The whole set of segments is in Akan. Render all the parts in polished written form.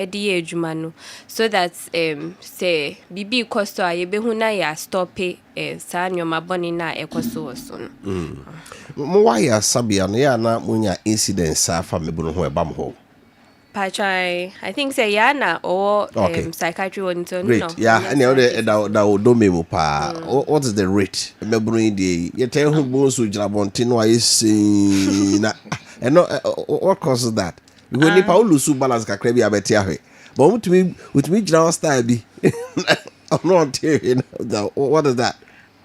edi adwuma no so that say bibi cost a ye behu na ya stop sa nyoma boni na ekoso so no mo why sabia no ya na munya incidents afa mebu ho eba mo ho Pachai, I think say yana or psychiatry on no. Great. Yeah, and that do me pa. What is the rate? Mebu the ye tell who bo so jira bonti no ayi na and no what causes that? Because ni pa ulusu balance kakra bi abeti ahwe. But with me jira style bi. I'm not here. What is that?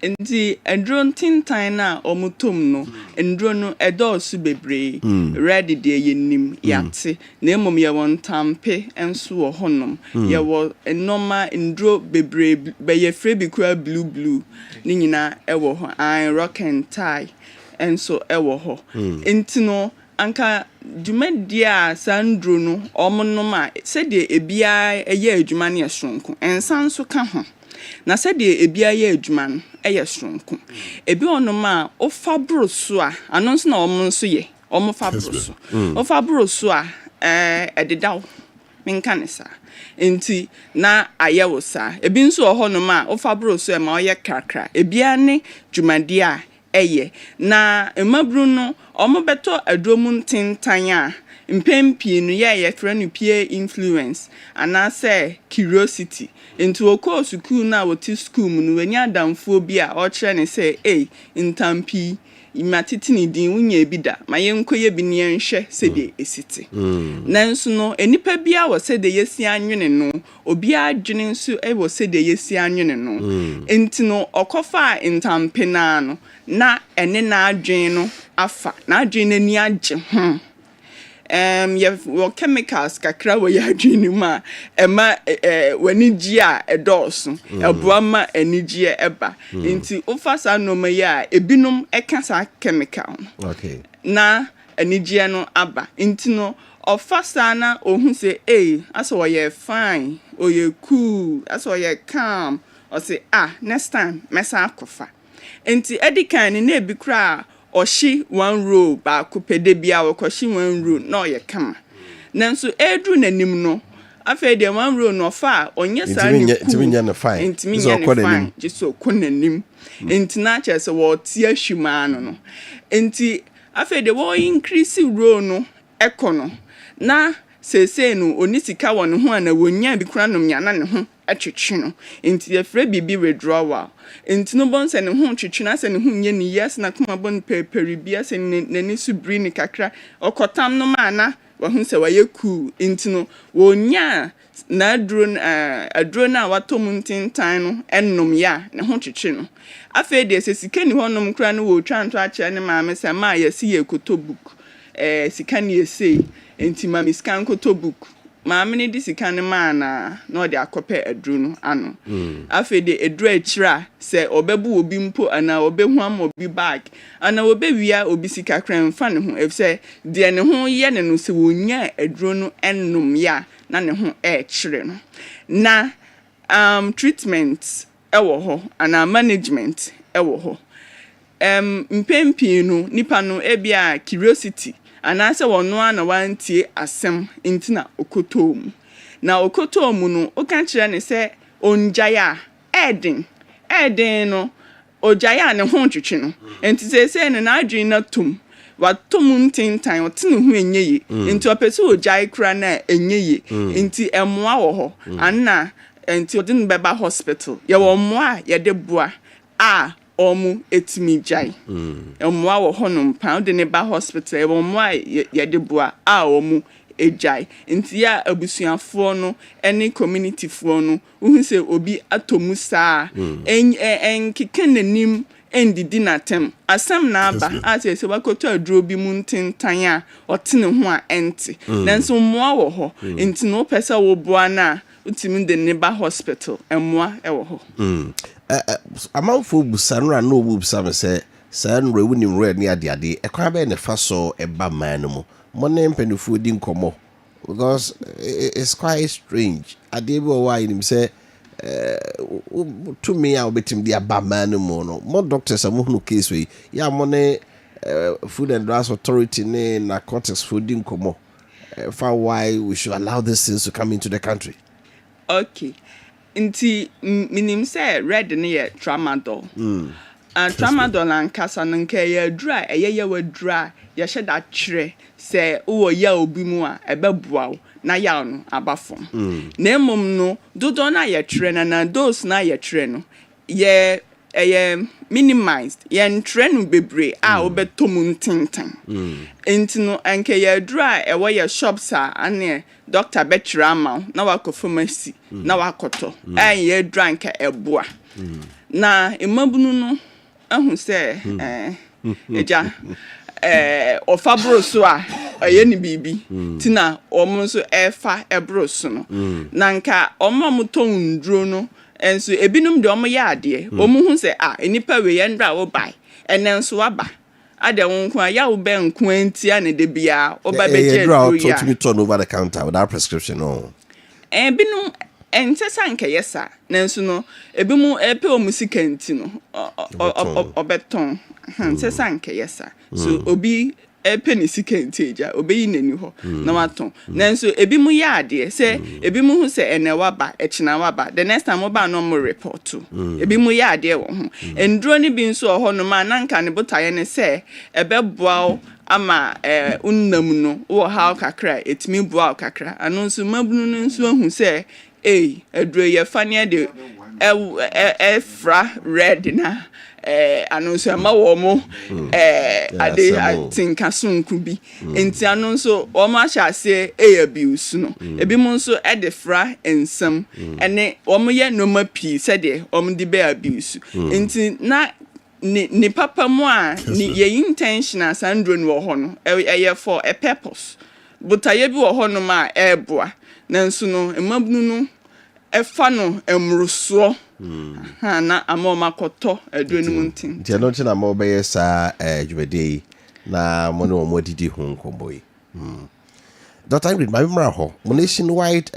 Nti endro tintan na omutom no endro no edosu bebre ready de yenim yate na emom ye won tampe enso wo honom ye wo enoma endro bebre be ye free bi kwa blue ni nyina ewo ho an rock and tie enso ewo ho nti no anka dwumadia sandro no omonom a se de ebia eye adwuma ne esonko ensan so ka ho na se de ebia ye adwuma no eye sonko ebi onoma o fabroso a anonso na omo nso ye omo fabroso o fabroso a ededaw minkanesa enti na ayewo sa ebi nso ohonoma o fabroso e ma oye krakra ebia ne dwumade a eye na emabru no omo beto adomu tintan a mpempi no ye frɛ peer influence ana say curiosity into okọ school na woti school mu no wani adamfo bi a o kire ne say ntampi imatiti ni din wunya bi da ma yenkoye bi ne nhwe se de esiti nanso no enipa bia wo se de yesi anwene no obi adwene nso wo se de yesi anwene no enti no okofa ntampi na no na ene na adwene no afa na adwene ni agye your chemicals kakra we ya adwene ma ema wani gi a edoso ebuama anigi eba nti ofasa no ma ya ebinom ekasa chemical okay na anigi no aba nti no ofasa na ohun se aso we fine oye cool aso we calm o say next time mesa akofa nti edikan ni na ebi kra oshi one row ba kupede bia wokoshi one row no ye kama nanso edru nanim no afa de one row no fa onye sa ni ntimi nya na fine ntimi nya na fine jiso konanim enti na chese wo tie ahwima no enti afa de wo increase row no ekono na sese no onisika won ho ana wonya bi kura no nya na ne ho atwetwe no enti ye frɛ bibi withdrawal enti no bon se ne ho twetwe na se ne ho nye ni yes na kuma bon peperi bia se ne su bri ni kakra okotam no ma na wo hu se wa ye cool enti no wonya na adro na watom ntintan no ennom ya ne ho twetwe no afa de se sika ni honom kura no wo twanto a kire ne ma me se ma ye si ye kotobook sika ni ese enti ma miskan kotobook maamene di sika ne maana na odi akope adru no ano afa de edru akira se obebu obi mpo ana obehu am obi bag ana obewia obi sika kran fa ne ho efse de ne ho ye ne no se wonya adru no ennom ya na ne ho kire no na treatment ewo ho ana management ewo ho mpempi no nipa no ebia curiosity anase wono na wantie asem ntina okotom na okotom no o kan kire ne se onjaya eden no ojaya ne ho twetwe no enti se ne na adwin na tom watom ntintan otene ho enyeye enti opese ojai kra na enyeye enti emoa wo ho anna enti odin beba hospital ye wo moa ye de boa omu etimi jai emwa wo honum pound ne ba hospital e mwa ye de boa omu ejai nti ya abusuafo no ene community fo no hu se obi atomu saa en kikenanim endidi natem asem na aba ase se wakoto aduro bi mu ntintan a otene ho a enti nanso mwa wo ho nti no pesa wo boa na utimi de ne ba hospital emwa e wo ho amanfo busanra no busa me se sanra wuni mro ni ade ekwa be ne fa so eba man no mo ne mpanifo di nkomo because it's quite strange ade bi o wa yin se to me a obetim di aba man no mo doctors amohunu case we ya mo ne food and drugs authority ne narcotics for di nkomo for why we should allow these things to come into the country. Okay. Nti minim say red ne ye tramadol. Tramadol ankasa no nka ye dry ye wadra ye hyeda twere say wo ya obi mu a ebeboa wo na ya no abafom. Na emom no dodo na ye twere na dose na ye twere no ye minimized ye twere no bebre a obetom ntintin. Enti no anka ye dry wo ye shops a ane doctor betira ma na wako pharmacy na wakoto ye drank eboa na emabunu no ahu se eja ofabro so a ye ni bibi tina omo so efa ebro so no na nka omo moton nduro no enso ebinum de omo ya ade omo hu se enipa we ye ndra wo bai enenso aba ade wonko ya wo ben ko antia ne de bia oba beje nduro ya to turn over the counter without prescription no ebinum entesa nke yesa nanso no ebimu epe o musika nti no obeton entesa nke yesa so obi epe ni sika nti eja obeyi nani ho na waton nanso ebimu ya ade se ebimu hu se enewa ba echina wa ba the next time oba no mo report to ebimu ya ade wo ho enduro ni bi nso ho no ma nanka ne botaye ne se ebeboa ama unnam no wo how kakra etimi boa kakra anonso mabunu no nso hu se eduro ye fane de fra red na anonso ma wo mo ade tinka sunku bi enti anonso o ma sha se abuse no ebi mo nso de fra ensam ene o mo ye no ma pi se de o mo de be abuse enti na ni papa mo a ni ye intentional sandro no ho no ye for a purpose but aye bi wo ho no ma eboa nanso no emabunu no efa no emruso na amoma koto adwenu muntin ti no china mo be sa dwede na mo no mo didi hu nkomboyi Dr. Ingrid, my memory ho nationwide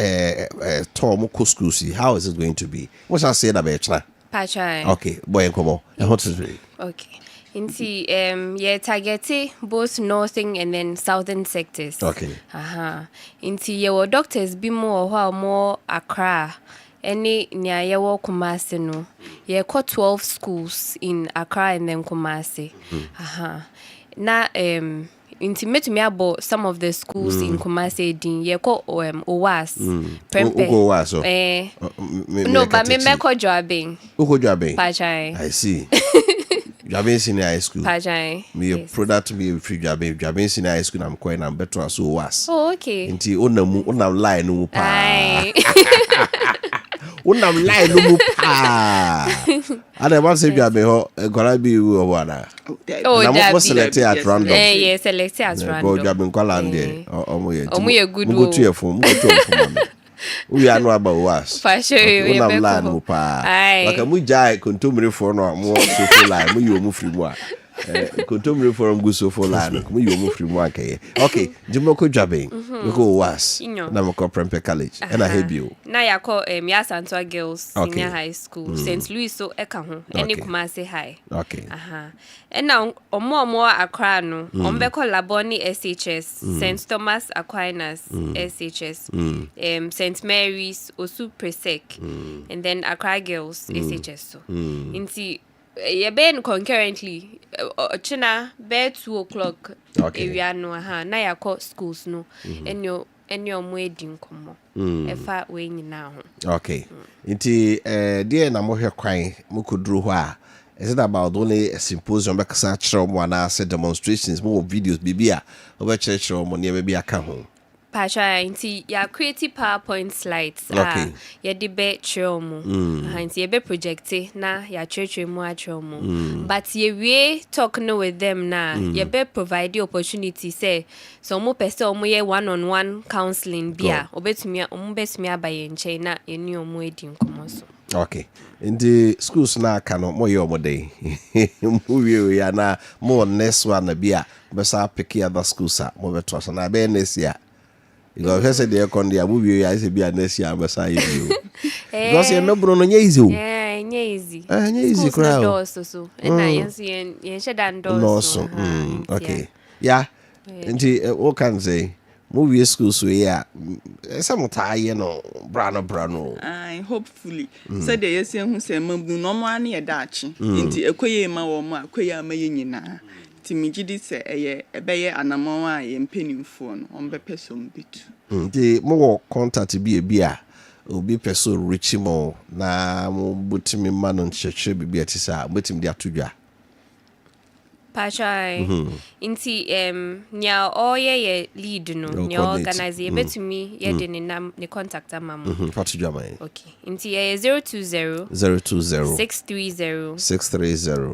tour mo school see how is it going to be? What shall I say about China? Pachai. Okay, boy nkomo. What is it? Okay. Inti ye targeti both northern and then southern sectors. Okay. Inti ye wo doctors bi more Accra. Any near ye wo Kumasi no. Ye ko 12 schools in Accra and then Kumasi. Na intimate me about some of the schools in Kumasi din ye ko OWAS. OWAS. No, but me ko joabing. Uko joabing. Pachai. I see. Jabin Senior High School. Pajai. Me a product me free Jabin Senior High School. I'm quite I'm better as OWAS. Oh, okay. Inti una lie no pa. Una lie no pa. Ada want say Jabin ho gonna be we wana. Oh, na mo select at random. Yeah, select at random. Go Jabin kwala ndie. Omo ye good. Mo go to your phone. We are no about was. For sure, we are land mo pa. Like mu jai kontomre for no mo so for line mu yo mu free mo. Kontomre for go so for line mu yo mu free mo akaye. Okay, Jimoko Jabin. We go was. Na mo ko Prempeh College. And I help you. Na ya ko ya Santua Girls Senior High School. St. Louis so eka ho. Eni Kumasi High. Okay. And now omo Accra no. Ombe ko Laboni SHS, St. Thomas Aquinas SHS, St. Mary's Osu Presec, and then Accra Girls SHS so. Inti ye been concurrently China be 2:00 area no na ya ko schools no enyo mo edin komo efa we nyina ho. Okay. Inti there na mo hwe kwan mo koduru ho a. Is it about only a symposium back such one say demonstrations, more videos, bibia, over church or money maybe a come? Pasha, inti ya creative PowerPoint slides. Okay. Ya debate chomu. Inti ye be projecte na ya church mu a chomu. But ye we talk no with them na. Ye be provide the opportunity say so mo pese omo ye one-on-one counseling bia. Obetumi abaye nche na ye ni omo edi nkomo so. Okay. In the schools na kano mo yo mo day. Mu ya na mo next one na bia. Besa pick other schools up. Mo beto so na be next year. Because he said they kon dia mu ya say bia next year besa you. Because you remember no easy. Yeah, easy. Easy crowd. So. And I yen shedan doors. Okay. Yeah. Inti what can say movie school so yeah some tie no brano hopefully said the yes who say mambu no man ye dachi nti ekoye ma wo ma akoye amaye nyina ti migidi se ebeye anamon a ye mpanimfo no ombepesom bitu nti mo contact bi a obi person rich mo na mo butimi ma no nchechre bi atisa betim dia tudwa Pachai. Inti nya oye lead no nya organize ye betumi ye de ne contact amamu. Fatujwa mai. Okay. Inti ye 020 630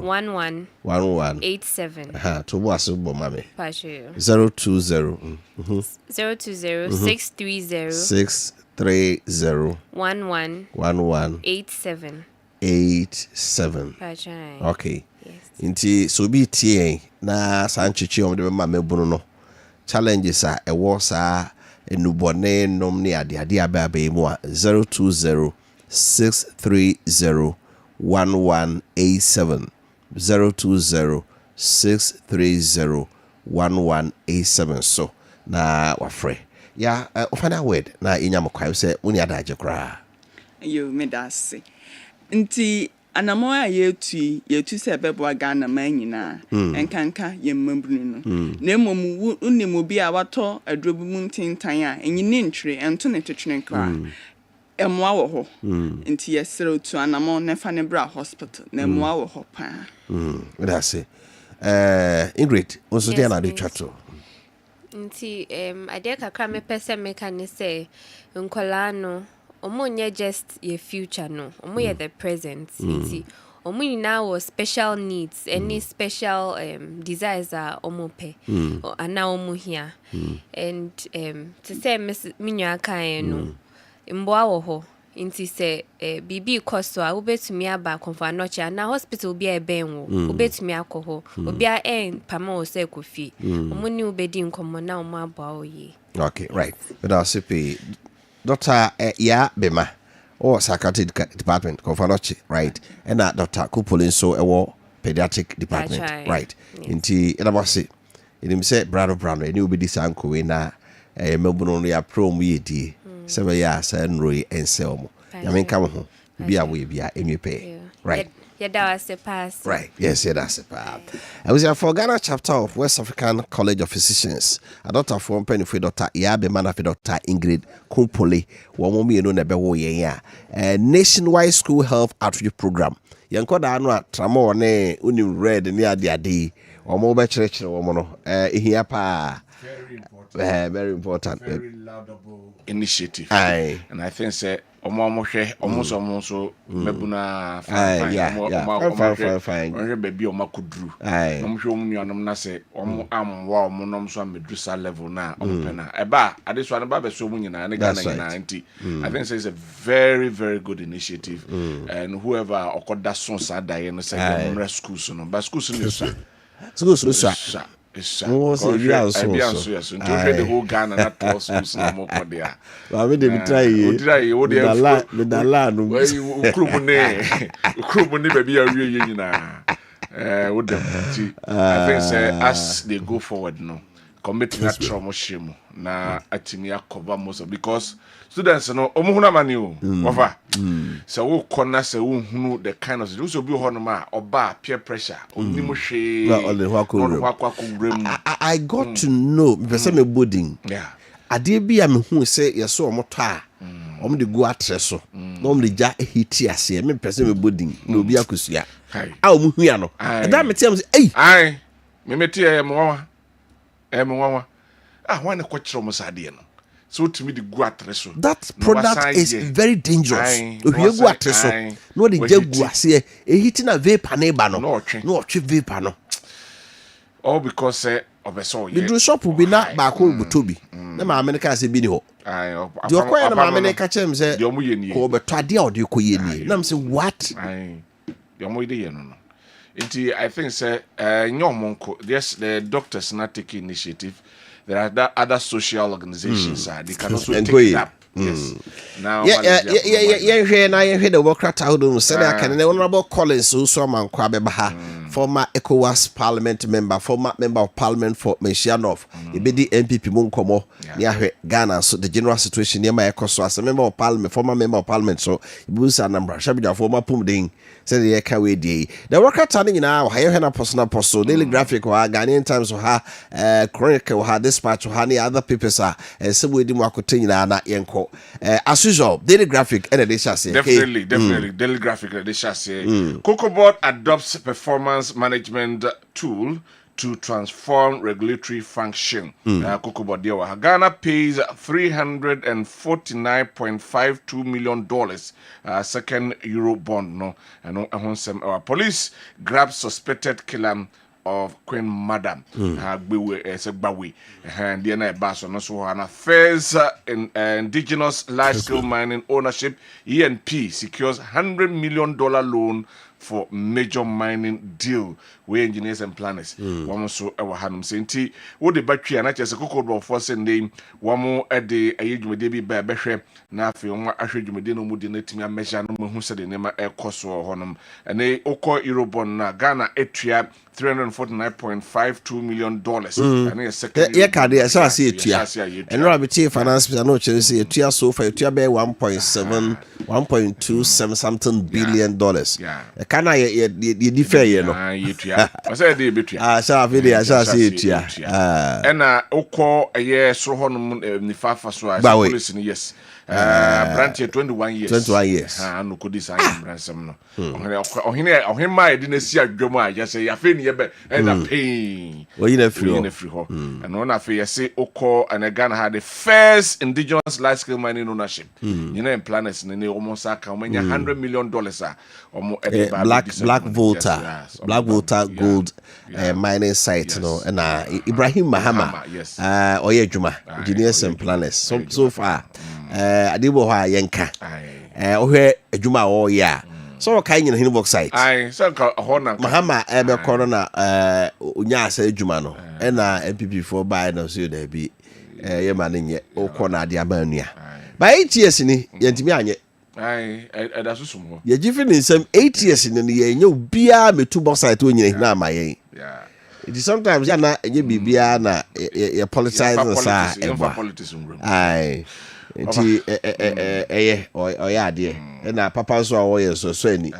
1187. Ha to bo aso mame. Pachai. 020 630 1187. Pachai. Okay. Inti so bi tie na sanchichi om de ma mebunu no challenges a ewo sa enubone nom ne ade aba mu a 020 630 1187 020 630 1187 so na wafre ya ofana word na inyam kwai se woni adaje kra yo medase nti anamo a yetu se bebo Ghana man nyina enkanka yemmambunu no na mmom unimo bi a wato adrobu mu ntintan a enyini ntwere ento ne tetwene kra emwa wo ho nti yesere tu anamo ne fa ne bra hospital na emwa wo ho pa that's it Ingrid also dey na dey chato nti ade kakra me pese meka ne se nkola no omonye just your future no omonye the present nti omonye now special needs any special desires are omope ana omuhia and to say minwa kan no mboa wo ho nti se bibi koso a obetumi aba konfa noche na hospital bi e ben wo obetumi akoho obi a pama o se kofi omuni obedi nkomo na omo aba oye. Okay, right. But I'll say Dr. Ya Bema or psychiatric department Confanochi, right? And that Dr. Kupulin so a pediatric department, right? Inti Edabasi. It say Brado Brown, and you be this uncle in a Melbourne prom yeti, 7 years and Roy and Selmo. I mean, come home, be away, be a pay, right? Yeah, that was the past. Right. Yes, yeah, that's the past. I was here for Ghana chapter of West African College of Physicians. A doctor from Penny for Dr. Yabe Man for Dr. Ingrid Kumpole. Womomi no nebe wo ye nationwide school health outreach program. Yanko da anu tramo ne uni red ne ade. Omo be chire wo no. Ehia pa. Very important. Very laudable initiative. Aye. And I think say omo mebuna fine. Onye baby omakudru. Omo hwe omu nuanom na say omo amwa omo nom so amedrusa level na omo pena. Eba adeso an ba be so omo nyina ne Ghana nyina nti. I think say it's a very very good initiative. And whoever okoda son sa daye no say the schools no. But schools no so. Schools so. It's the whole Ghana not also no more there. I mean, they try I think as they go forward no commit na trauma shame na atimi akoba most because students no omuhuna mani o over so wo kona se wo hunu the kind of so be ho no ma oba peer pressure onimo hwe I got to know person me boarding ade bia me hu se yeso omoto a om de go atre so na om de ja hiti ase me person me boarding na obi akosua a om hu ya no da me tell me say ai me metie mo wa why na kwachiro mo sade no so to me the go atre so that product is very dangerous ohie go atre so no de jagu ase hiti na vapor na ba no no otwe vapor no all because obeso ye the shop will be na ba ko butobi na ma America say bi ni ho the okoye na ma America chem say ko beto ade a ode koye ni na me say what the omo ide ye no I think say yes the doctors not taking initiative. There are other social organizations they can also take it up. Yes. Now yeah the work out say that can the honorable Collins so man kwa be ba former ECOWAS parliament member, former member of parliament for Meshianov, Ebedi MPP Munkomo, near Ghana, so the general situation near my echo, so as a member of parliament, former member of parliament, so Ibusa number, Shabida, former Pumding, said the Ekawe Day. The worker turning now, Hayana Personal Postal, Daily Graphic, or Ghanaian Times, or her Chronicle, or her Dispatch, or any other papers are, and some way to Makutina, not Yanko. As usual, Daily Graphic, and they shall say. Definitely, Daily Graphic, they shall say. COCOBOD adopts performance management tool to transform regulatory function. COCOBOD dear Ghana pays $349.52 million second Euro bond. No, and our police grabs suspected killer of Queen Madam Bagwe and the Basso so an first indigenous large scale mining ownership ENP secures $100 million loan for major mining deal where engineers and planners one so our hanum senti what the battery and just a cocoa for sending one more at the age with Debbie Babeshe na fi on ahwe dwumede no mu de natimi measure no mu se de nema ekoso honum ene okọ Eurobond na Ghana etua $349.52 million and second yeah card ya say etua eno abeti finance minister no chere say etua so far etua be 1.27 something billion dollars kana ye differ ye no etua o say de betua sha fi de sha say etua ena okọ eye soro honum ni fafa so a police ni yes branch 21 years no could this ransom no ohine my dey na si adwom a ya say ya fe ni ye be and a pain we na free ho and no na fe say okọ and Ghana had the first indigenous large scale mining ownership you know in planets ne almost aka omenya $100 million omo Black Volta gold mining site no and Ibrahim Mahama oye juma engineers and planners so far adibo ha yenka ohwe adwuma wo ya so kai nyina hin box site so ka hona Mahama ebe corona onya asa adwuma no na MPP for buy no so da bi ye ma nye okona ade abanua by 8 years ni yentimi anye da susum ho ye gifi ni nsem 8 years ni ye nya obia metu box site onyina hin na mayen it is sometimes ya na enye bibia na ye politicize sa nti oya ade na papa so awoye so ani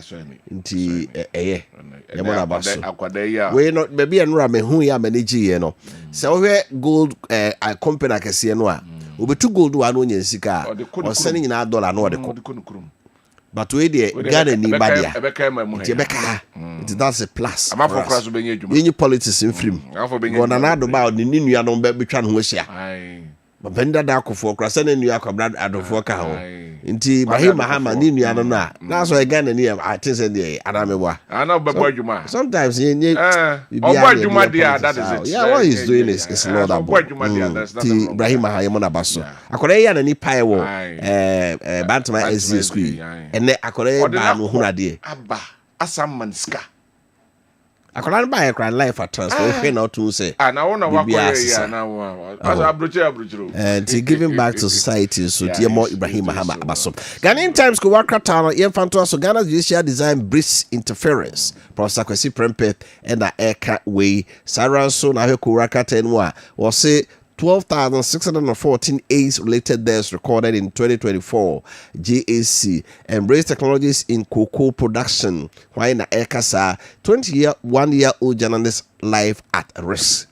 nti yemona baso we no baby enura me hu ya manage ye no se wo gold company akese no a obetu gold wa no nya sika o sene nyina dollar no de ko but we dey Ghana ni badia nti beka nti that's a plus amafokra so benye adwuma yenyi politics in film gona na do ba ni nua no betwa no ho hia benda da akofo kra sene nua akobra adofo ka ho nti Ibrahim Mahama ni nua no na so Ghana ni atese dey anamebwa ana bebo adwuma sometimes yenye adwuma dia that is it yeah what he's doing is not about Ibrahim Mahama na baso akore ya na ni pae wo Bantama SC school ene akore ba no hunade aba asamman ska akoran ba ekran life at transfer na otu say na wona wakore ya na asa abrochiro and giving back to society so dear more Ibrahim Mahama abaso Ghanaian Times ko wakratano ye fanto so Ghana's judicial design breeds interference Professor Kwesi Prempeh and na eka way Sarah so na he ko wakata enu a wo say 12,614 AIDS-related deaths recorded in 2024. GAC embraced technologies in cocoa production. Why na ekasa 21-year-old journalist life at risk.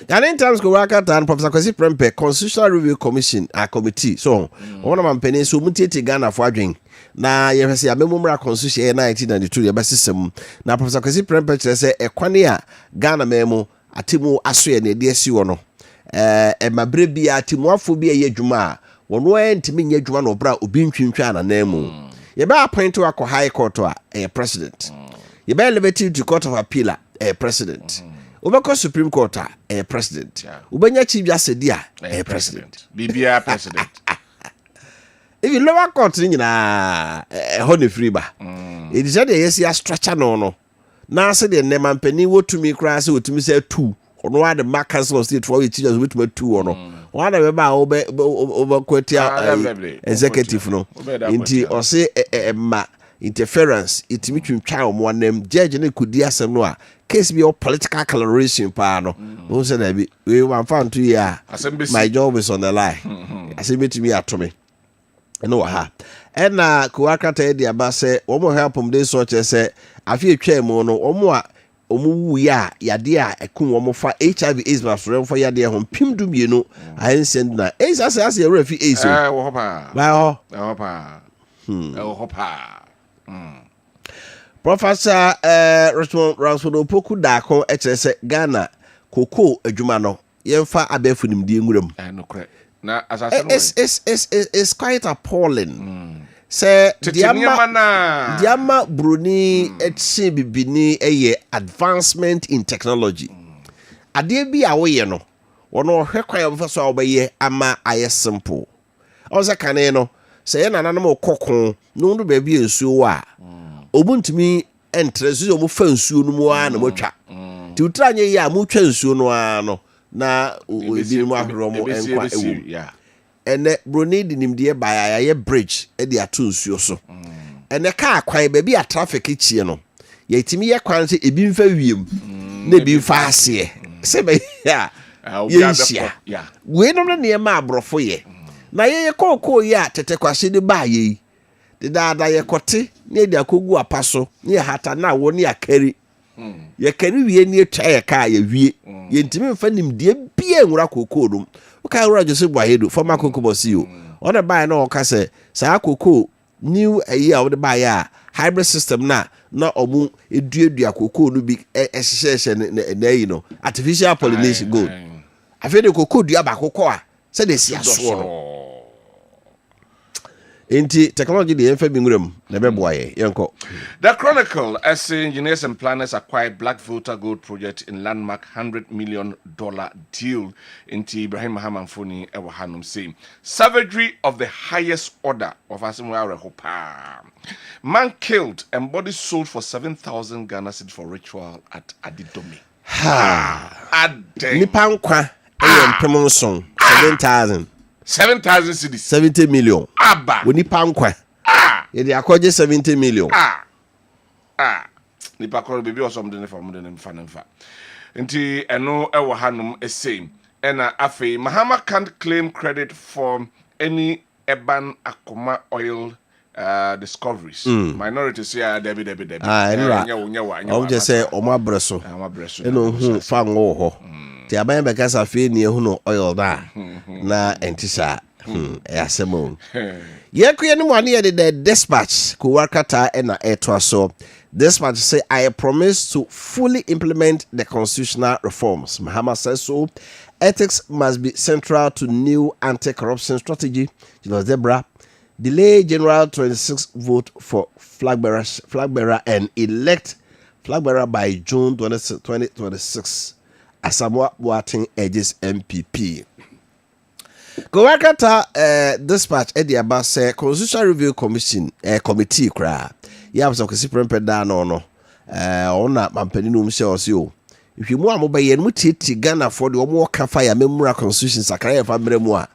Ghanaian Times go work out and Professor Kwesi Prempeh Constitutional Review Commission committee. So, one of my pennies so mutiate Ghana for drink. Na yefese abemumra constitution 1992 yebesisem. Na Professor Kwesi Prempeh say ekwane a Ghana memo atimu asoye na de asi wo no mabre bia atimu afo bia ye dwuma wono entimi nya dwuma no bra obi ntwintwa na namu ye ba appoint wa ko high court a president ye ba elevated to court of appeal president obeko supreme court a president ubenya chief justice a president bibia president if you lower court ni na honey free ba it is that yes ya structure no na se de ne mampani wotumi kra se wotumi se 2 ono wa de mark council of state for we teachers wotumi 2 ono wa da be ba over kwatia executive no nti o se ma interference itimi twintwa omo anem judge ne kodi asem no a case be political coloration pa no who say that we want fan to ya my job is on the line asem to me atome no ha na kuwakata dia ba say omo help them dey so say afi etwa mu no omo a omo wu ya yade a ekun omo fa HIV AIDS masore for yade ho pim du mienu ahensen na asa ya refi AIDS wo hopa ba hopa wo hopa Professor Ransford Opoku Dako HSS Ghana Koko adwuma no yemfa abefu nimdie nguram no correct na asase it's quite appalling say diama bruni etsi bibini eye advancement in technology ade bi a wo ye no wono hwe kwan obefa so obeye ama aye simple oza kane no say ye nananam kokon no ndo ba bi ensuo wa obuntumi entresu yo mo fa nsuo no mu a na motwa ti utranye ya mo twa nsuo no a no na ebi mo ahro mo enkwa ewu ene broni di nimdie baya ya bridge e di ato nsuo so ene ka kwan ba bi a traffic chie no ya itimi ye kwan se ebi mfa wiem na ebi mfa ase se be ya yensia we no ne ma abrofo ye na ye kokko ya tetekwase de ba ye de dada ye kote ne de akogu apaso ne hata na wo ne akari ye kari wie ne twa ye ka ye wie ye ntimi mfa nimdie bia enwura kokko dum o ka wura Joseph Boahedo former kokko bosi o ona ba na o ka se sa kokko new ayi a wo de ba ya hybrid system na omu eduedua kokko no bi ehyehyehye na yi no artificial pollination good afi de kokko dua ba kokko a se de sia so no Inti technology the enfa binguram na beboaye yenko. The Chronicle as engineers and planners acquired Black Voter Gold project in landmark $100 million deal into Ibrahim Muhammad Foni ewa hanum say savagery of the highest order of Asimwa Rehopa. Man killed and body sold for 7,000 Ghana cedis for ritual at Adidome. Nipa nkwa empemon song 7,000 7,000 cedis 70 million aba we nipa nkwa ye akoje 70 million nipa koro baby or something for modern mfa nti eno ewo hanum esame ena afi Mahama can't claim credit for any Eban Akoma oil discoveries minorities here debi I'm just say o ma breso eno hu fa ngo ho ti aban be kasa fe ni ehu no oil da na entisa yasemon ye kuye ni mo ane ye the dispatch ko wakata na eto so dispatch say I promise to fully implement the constitutional reforms. Mahama says so. Ethics must be central to new anti-corruption strategy. Zebra delay General 26 vote for flag bearer and elect flag bearer by June 2026. Asamoah Boateng edges MPP. Kowakata dispatch Ediaba say Constitutional Review Commission committee kra. Ya was okisi prempe da no ona mampani no mse osio. If you mo amobaye no titi Ghana for the omo ka fire memura constitution sakara fa mre mu a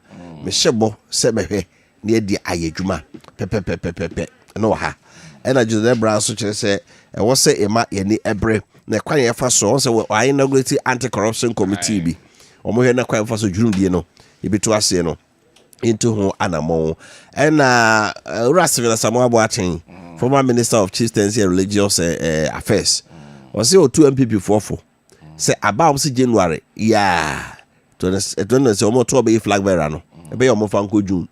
me hyebo se mehwe na edi ayedwuma pepepepepe no ha. Ena Joseph Brown so kire se e wo se ema ye ni ebre na kwan ye fa so se we inaugurate anti-corruption committee bi. Omo he na kwan fa so dwurundie no ebitu ase no into ho anamon. Ena Rasivila Samoa Boateng former Minister of Chieftaincy and Religious Affairs. Was it 2 MPP for say about January? Yeah, to say almost 12 flag bearer no. Be almost Fanko June.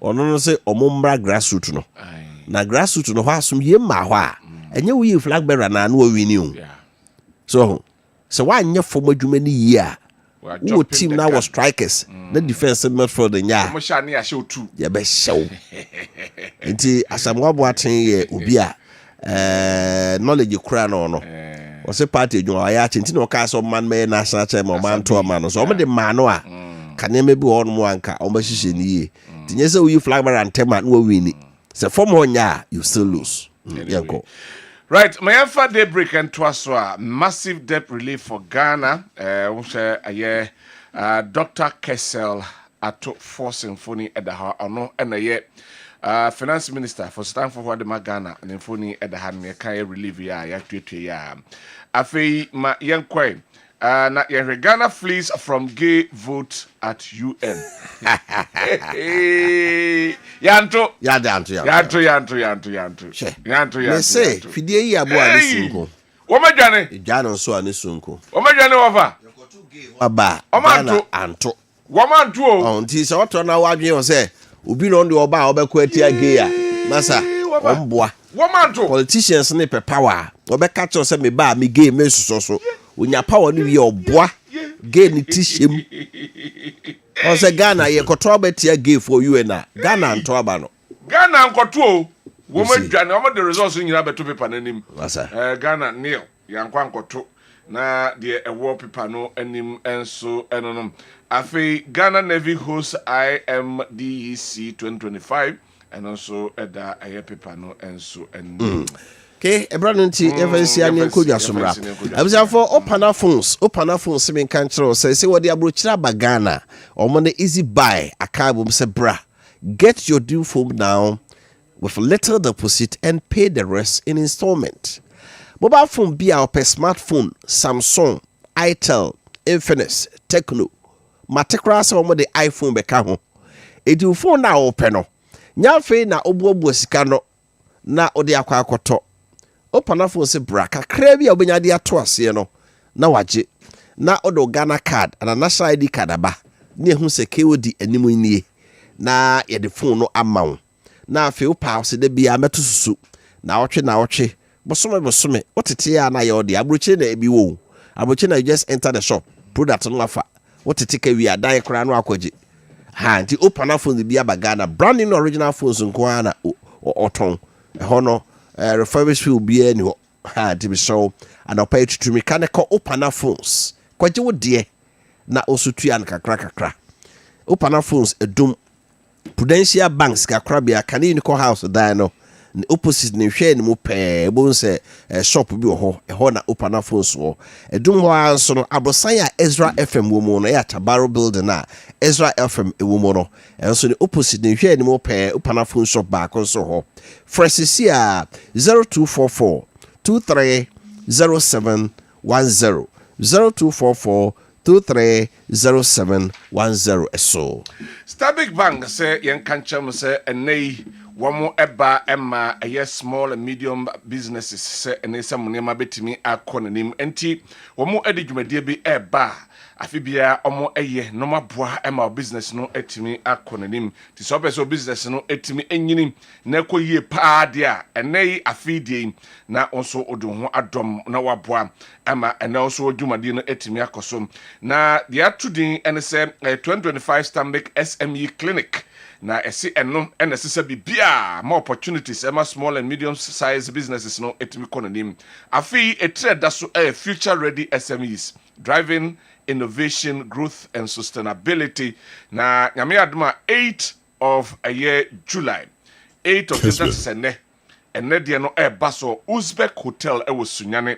Or no say omombra grassroots no. Na grassroots no ha sum ye ma hwa. Enye we flag bearer na no we new. So why nye former Jumani year? Who team now was strikers? The defense midfield nya. Mo sha ne ya show 2. Ya be show. Nti Asamoah Boateng ye obi a knowledge kura no. O se party adwuma ya chinti no ka so man me national chairman man to man so o de man no a kane me bi ho no anka o ma hihye ni ye. Tinye se we flag bearer and tema no win. Se form honya you still lose. Yanko. Right, my Alpha Daybreak and Twaswa, massive debt relief for Ghana. Dr. Kessel ato for symphony at the ha ono and yet finance minister for Stanford for the Magana and symphony at the hand can relieve ya tweet ya afi ma yankwe na Ghana flees from gay vote at UN. Yanto. Me say fidie yi abo ani sunko. Wo ma dwane? Dwane so ani sunko. Wo ma dwane wofa? Aba. Anto. Wo ma anto o. On ti se oto na wadwen o se obi no de oba obekọ atia gay a. Masa omboa. Wo ma anto. Politicians ne pe power. Obeka cho se me ba me gay me suso. Onya power ni wi oboa gay ni tishem o se Ghana ye koto betia gay for you na Ghana nto aba no Ghana nkoto wo ma dwane o the results nyina beto paper nanim Ghana nil yankwa nkoto na the award paper no anim enso enonom afi Ghana Navy hosts IMDEC 2025 and also eda aye paper no enso en okay, Ebrano nti evansi ani nkodwa somra. Abisa for opana phones me kan kire say what the abrochira bagana omo na easy buy akabum se bra. Get your due phone now with little deposit and pay the rest in installment. Mobile phone be our smartphone, Samsung, Itel, Infinix, Tecno. Matekra se omo the iPhone beka ho. Edu phone na open no. Nyafe na obuobu sika no na ode akwa akoto. Opana phone se bra kakra bi obenya de ato ase no na waje na odo Ghana card and national ID card aba na ehu se KOD animu nie na ye de phone no amawo na afi o pause de bia meto susu na otwe bosome otete ya na ye ode abroche na ebi wo abroche na you just enter the shop product no afa otete ka wi adan kra no akwaje ha nti opana phone bi aba Ghana brand new original phones nko ana oton hono refurbished will be any to be so and I'll pay to mechanical opana phones. Kwaje wo de na osutua kakra. Opana phones edum Prudential Banks kakra bia kan ni ko house dan no the opposite ni hwe ni mu pe bo se shop bi ho na opana phones wo edum ho anso no abosan ya Ezra FM wo mu no ya Tabaro building na Ezra FM wo mu no enso the opposite ni hwe ni mu pe opana phone shop ba ko so ho Fresisia 0244 230710 0244 230710 eso Stabic Bank say yen kancham say enei wamo eba emma a small and medium businesses say ene some nema betimi akonanim enti wamo edi dwumadie bi eba afibia omo eye no maboa emma business no etimi akonanim ti so person business no etimi enyinim na ekoyie pa dia enei afidie na onso odu ho adom na waboa emma ena onso dwumadie no etimi akosom na dia tudin ene say 2025 Stanbic SME clinic na esi eno ena sese bibia more opportunities ema small and medium size businesses no etimi konanim afi etre da so future ready SMEs driving innovation growth and sustainability na nyame adoma 8 of a year July 8 of this ene de no baso Uzbek hotel ewo Sunyane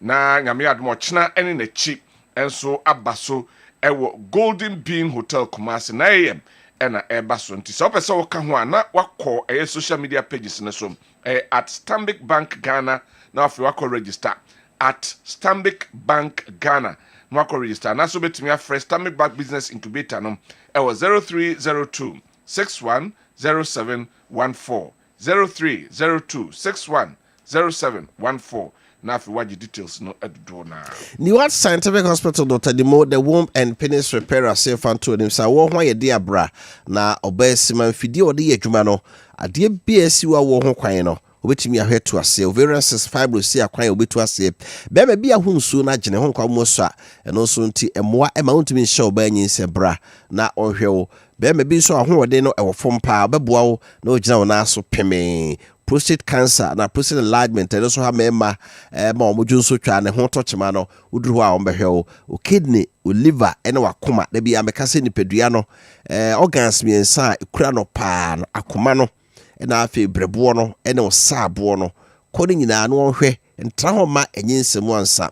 na nyame adoma china ene na chi enso abaso ewo Golden Bean Hotel Kumasi na am ena baso nti so pese wo ka ho ana wakọ social media pages na so at Stanbic Bank Ghana na afi wakọ register at Stanbic Bank Ghana na wakọ register na so betimi afresh Stanbic Bank Business Incubator no ewo 0302 610714 0302 610714 na afi waji details no edo na New Scientific Hospital Dr. Demo the womb and penis repairer say fanto nim sa wo ho ye de abra na obesima mfidi ode ye adwuma no ade BSC wa wo ho kwan no obetimi ahweto ase ovarian cyst fibrosis akwan obetu ase be ma bia hunsu na gene ho kwa mo so a eno so nti emoa ema untimi nhyɛ oba nyin se bra na ohwe wo be ma bi so ahode no ewo fom pa beboa wo na ogina wo na so peme prostate cancer na prostate enlargement and also have ma omoju so twa ne ho tochema no uduru a ombehwe o kidney o liver ene wakoma da bia meka se nipadua no organs miensa ekura no pa no akoma no na afi brebo no ene o saabo no kodi nyina no ohwe ntra ho ma enyinsemu ansa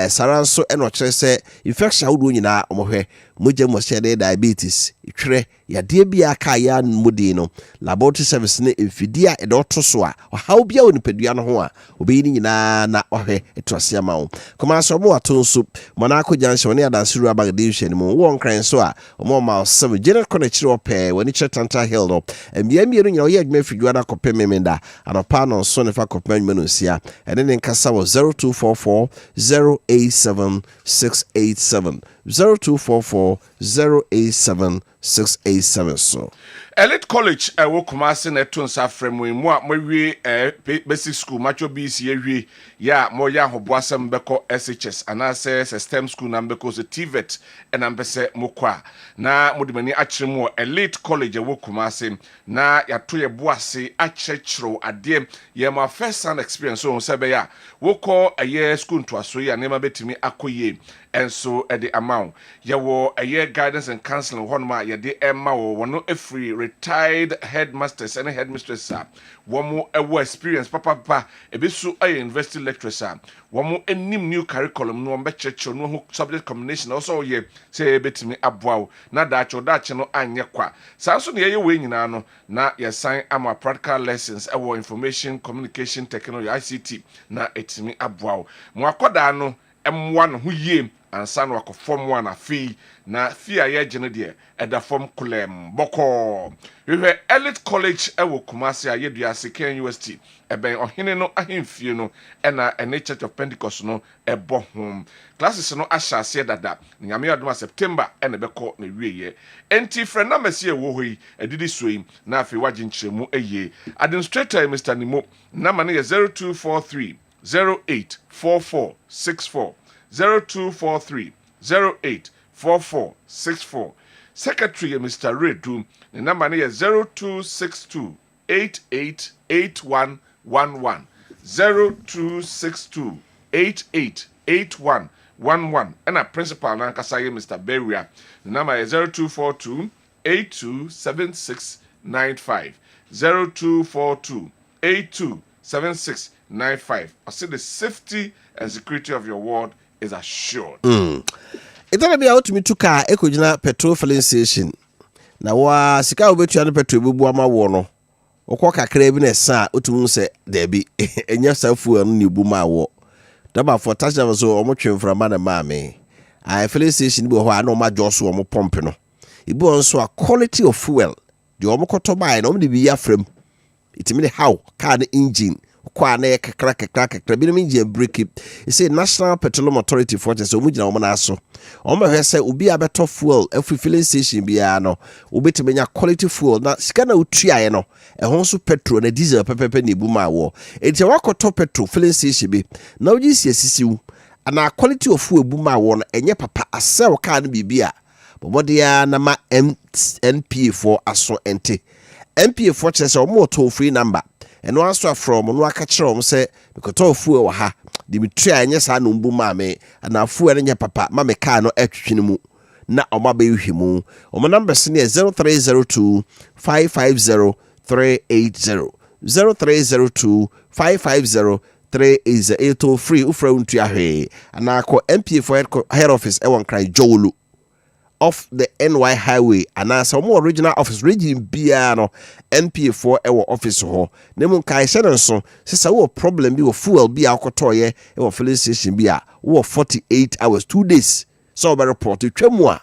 saranso ene o kire se infection wudu nyina omohwe moje mo shede diabetes itwere yadeɛ bia ka ya mudi no laboratory service ne mfidia ɛde ɔto so a ɔhaw bia wɔ nipadua no ho a obeyi ni nyinaa na ɔhwɛ etuase ama wo kɔma so mo ato nso Monaco junction ne adansuru abagade hwɛ no mu wɔ nkran so a ɔmo ma ɔsɛm general connect opɛ wani kyerɛ Tanta Hill no mbia mienu nyina ɔyɛ adwuma fidua na kɔpɛ memenda anopa no so ne fa kɔpɛ adwuma no nsia ɛne ne nkasa wɔ 0244 087 687 0244 087 687 so Elite College wo Kumasi na to nsa frem we mu a mowie basic school macho BC ewie ya mo ya hoboasem beko SHS anase STEM school na beko so TVET na mbese mokwa na modimani akire mu Elite College wo Kumasi na ya to ye boase akyekyero ade ye ma first hand experience so sebe ya wo ko aye school to aso ya nema betimi akoye enso the amount ya wo aye guidance and counseling honma ya de emma wo wono free retired headmasters and headmistresses womo ewo experience papa ebisu aye university lecturers womo enim new curriculum no mbe checho no subject combination also ye say betimi aboa na dacho no anye kwa sanso ne ye we nyina no na ye sign ama practical lessons ewo information communication technology ICT na etimi aboa mo akoda no emwa no ho yie ansa no akofom one afi na fi aye gene de eda fom kulem boko we Elite College ewo Kumasi aye dua Seken University eben ohene no ahemfie no na ene Church of Pentecost no ebo hom classes no ahyase dada nyame adoma September ene beko na wieye enti frena mesi ewo hoi edidi soim na afi waje nkyeremu eye administrator Mr. Nimo na mane 0243 084464 0243 084464 Secretary Mr. Redu the number is 0262 888111 0262 888111 and a principal Nankasaya Mr. Beria the number is 0242 827695 0242 827695 I say the safety and security of your ward is assured. It's gonna be out to me to car ekojina petrol filling station. Na wa sika obetua no petrol bubu ama wo no. Okọ kakra bi na sa otumu se there be enya safu anu ni bu ma wo. Daba for tax driver so omotwe mframa na ma me. I filling station bi ho a na o ma joso o mo pump no. Ibu onso a quality of fuel. The omokoto buy na o de bi ya frem. Itimi the how car the engine kwa na kakra bi no engine brake it say National Petroleum Authority for just omugina omo na aso omo hwese obi abeto fuel every filling station bia no obetimenya quality fuel na sika na otuaye no ehon so petrol na diesel pepepe na ebu ma wo enti wakoto petrol filling station bi na oji sisiu ana quality of fuel ebu ma wo no enye papa asel car no bibia bobodia na ma NPA for aso ente NPA for chese omo toll free number and one so from no akachiro say because fuel wa ha the betray anya sa no mbu ma me na fuel anya papa ma me car no atwetwe mu na oma be hwemu oma number se 0302 550 380 0302 550 380 free ufra untu ahwe ana ko MPA for head office e won cry Jowlu off the NY highway and some more original office region biano NPA4 ewo office ho nemu kai so sisa wo problem bi wo fuel bi akotoye ewo filling station bi a wo 48 hours 2 days so be report twemu a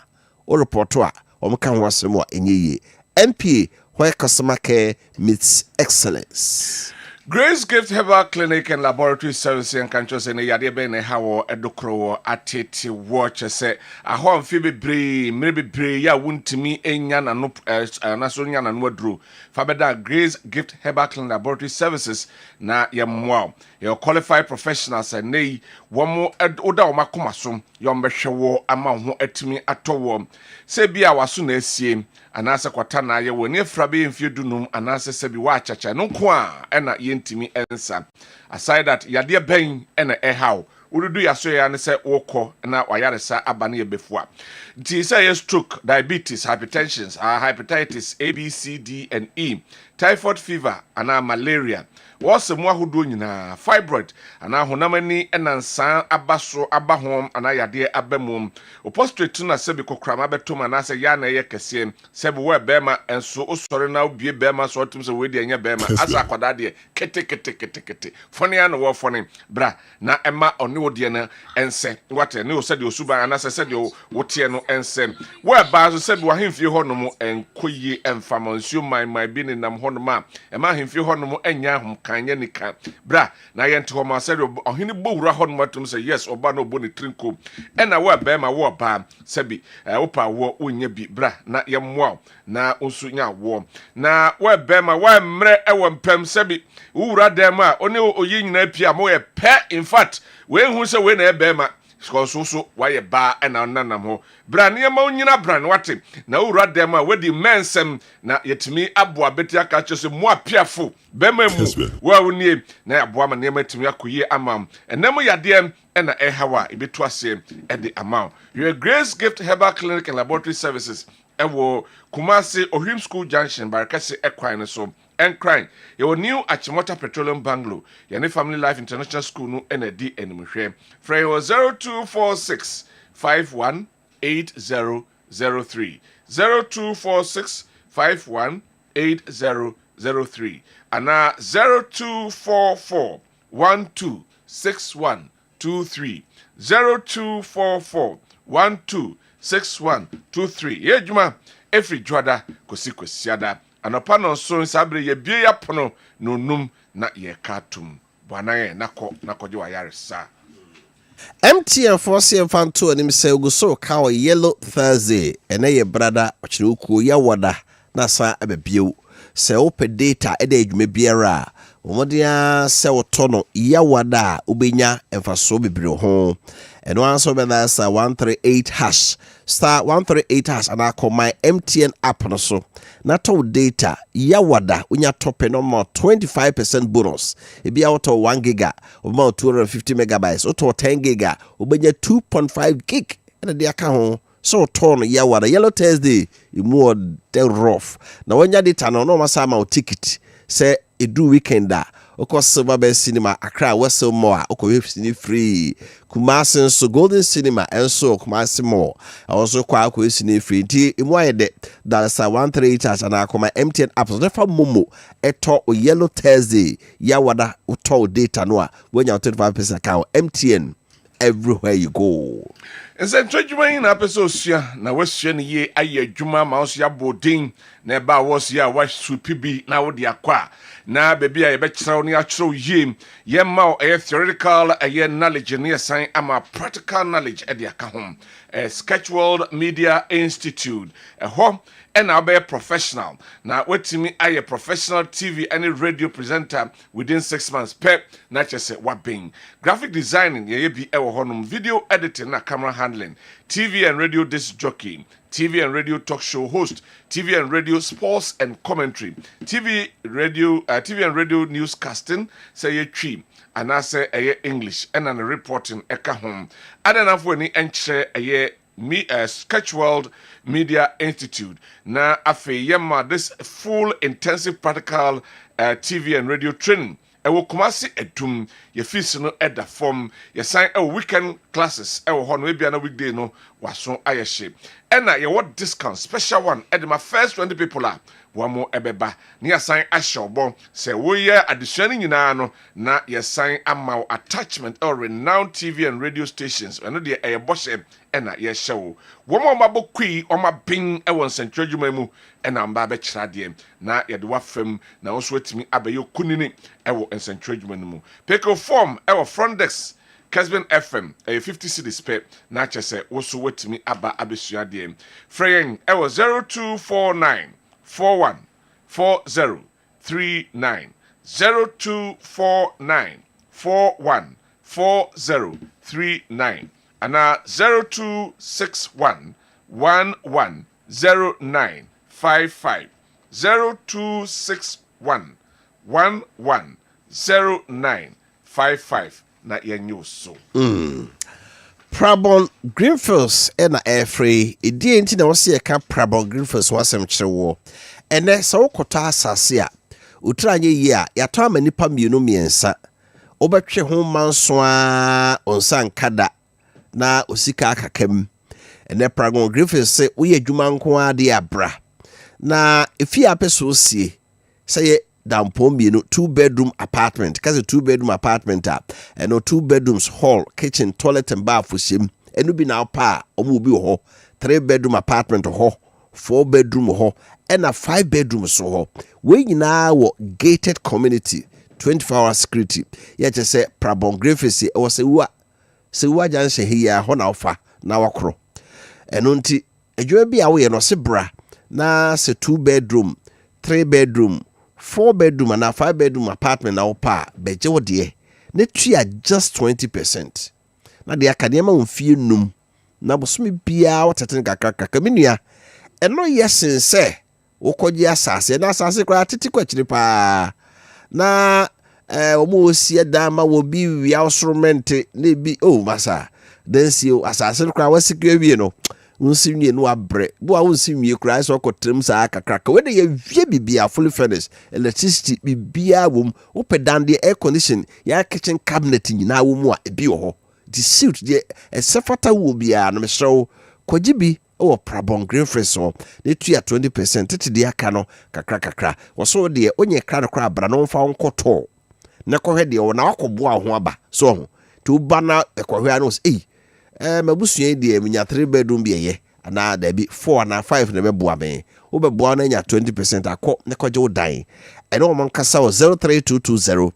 o report a o kan wasem a enyeye NPA where customer care meets excellence. Grace Gift Herbal Clinic and Laboratory Services and Controls in the Yadebe Hawo Edokro Atete Watch say a home Phoebe maybe ya wouldn't me enyan and no Nasonia and Wadru. Fabeda Grace Gift Herbal Clinic Laboratory Services na yamwa. Your qualified professionals and nay one more oda makumasum your meshawo among etimi atowo. Say be our soon as anasa kwatana ye woni frabe mfiedunum anasa sebi wa chacha no kwa ena yentimi ensa aside that yade ben ena ehaw urudu yaso ya ne se wokọ na wayaresa abane ye befua Nti say stroke, diabetes, hypertension, hepatitis A, B, C, D, and E, typhoid fever, and malaria. What's the more who do fibroid, and now honamani and ansan abaso abahom and ayade abemum. Opostrate to na sebiko kramabetum and asa yana ye kesiem, sebu bema and so sorry now be bema so to the way the bema as a quadade kete. Funny and war funny, bra, na emma or no diana and say what a new said your suba and as I said your wotiano and sen. Where Bazo said wahim fi honomo and kuyi and famons you my being in them honoma, and my him fi honomo and yahum. Kanye nika bra na yente ho ma said ohini bowura ho no matum say yes oba no boni trinko e na wa be ma wo ba sabi opa wo onya bi bra na yemwa na onsu nya wo na wa be ma wa mre e wo mpam sabi wura dem a oni oyi nyina pia mo ye pe in fact we hu se we na e be ma so why ba and nanam ho bra ne ma onyina bra ne wate na wura dem a wedi mensem na yetimi aboa beti aka kyese mo apiafo be ma mu wa woni na aboa ma ne ma timi akoye amam enam yade na ehawa ebetu ase e de amam your Grace Gift Herbal Clinic and Laboratory Services ewo Kumasi Ohim School Junction Barakasi Ekwan ne so and crying. Your new Achimota Petroleum Bungalow, Your Family Life International School, no ND and Frey 0246 518003. 0246 518003. And now 0244 126123. 0244 126123. Yeah, Juma, every Jwada, Kosiada. Anopa no so sabre ye bie ya pono no num na ye katum bwana ye nakɔgye wa yaresa MTN for CM to anim say go so ka yellow Thursday ene ye brother ochire ku ya wada na sa abebiew se open data e de adwuma biara omodia se wotono ya wada ubenya emfaso bebre ho eno answer be that 138 hash star 138 hash and I call my MTN app no so na to data ya wada unya top no more 25% bonus e bia auto 1 giga about 250 megabytes auto 10 giga ubenya 2.5 gig and the account so turn ya wada yellow Thursday more the rough na wanya data no masama o ticket say e do weekend oko Silver Bay Cinema Accra West More oko web free Kumasi so Golden Cinema and so Kumasi more also kwa ko sini free ti emu ayede dalasa 138 and akoma MTN app so never momo eto o yellow Thursday ya wada uto data no a when you 25% account MTN everywhere you go. And then Tredjuma in Apesosia, na Western ye aye Juma Mouse ya boding, na ba was ya wash supibi na wodi akwa. Na baby I bet so ni actual yim, ye ma a theoretical a ye knowledge near sign ama practical knowledge at the account. A Sketchworld Media Institute, a home and I'll be a professional. Now wait to me I a professional TV and radio presenter within 6 months. Pep, not just say what being graphic designing, ye be our honum video editing, na camera handling, TV and radio disc jockeying, TV and radio talk show host, TV and radio sports and commentary, TV and radio newscasting, say a tree, and I say a English and an reporting eka home. I don't know when any entry a Sketchworld Media Institute. Na afe yema this full intensive practical TV and radio training. Ewo Kumasi edum ye fees no at the form ye sign a weekend classes ewo ho no e bia na weekday no waso ayehye ena ye what discount special one at my first 20 people are wamo ebeba na ye sign ashobon say wo ye addition nyina no na ye sign amount attachment or renowned TV and radio stations eno de e boshe ena ye hyewo womo mabokui o mabin ewo central dwumamu ena mba be kira de na ye de wafam na wo so atimi abayo kunini ewo central dwumamu pick form ewo front desk Kessben FM 50 cedis per na chese wo so watimi aba abesua de freying ewo 0249 414039 0249 414039 and 0261 110955 0261 110955 na yenyo so Prabon Greenfields and air free. It didn't know see a camp Prabon Greenfields was some war. And then so kota sasia. Utranye ya yatama nipa mienu miensa. Obetwe ho manswa onsan kada na osika akakem. And then Prabon Greenfields say we adwuma nko ade abra. Na efi apeso sie say dampo mienu 2-bedroom apartment. Cause a 2-bedroom apartment and no 2 bedrooms, hall, kitchen, toilet and bath for him. And you be now pa omu bi ho 3-bedroom apartment ho 4-bedroom ho and a 5-bedroom so ho. We now gated community 24-hour security. Yeah, just say Prabon Greenfields or say what janse here ho na ofa na wakro. And unti edwe bi awe no se bra na se 2-bedroom, 3-bedroom, 4-bedroom and a 5-bedroom apartment now pa beje wo de ne tua just 20%. Na de akadema mfie num na bosome bia woteten kakaka menua eno yesen se wokoji asase na asase kwa titi kwachiri pa na omo osie dama wo bi wi ausromente ne bi masa densi asase kwa wasikwe wie no unsimye no abre bo a unsimye kura so kotrem sa akakraka we dey vie bibia fully furnished electricity bibia wom opedan de air condition ya kitchen cabinet nyina wom a ebi ho the suit de esefata wo bia no mesrew kwagibi o Prabon Greenfields so de tua 20% tete de aka no kakra wo so de onye kra kra bra no mfa nkoto ne kohwe de wo na akobo ho aba so ho to bana ekohwe anos mabusua die minya 3-bedroom bieye ana da bi 4 na 5 na beboa me wo beboa na nya 20% akọ ne koje wo dan ene wo mankasa 03220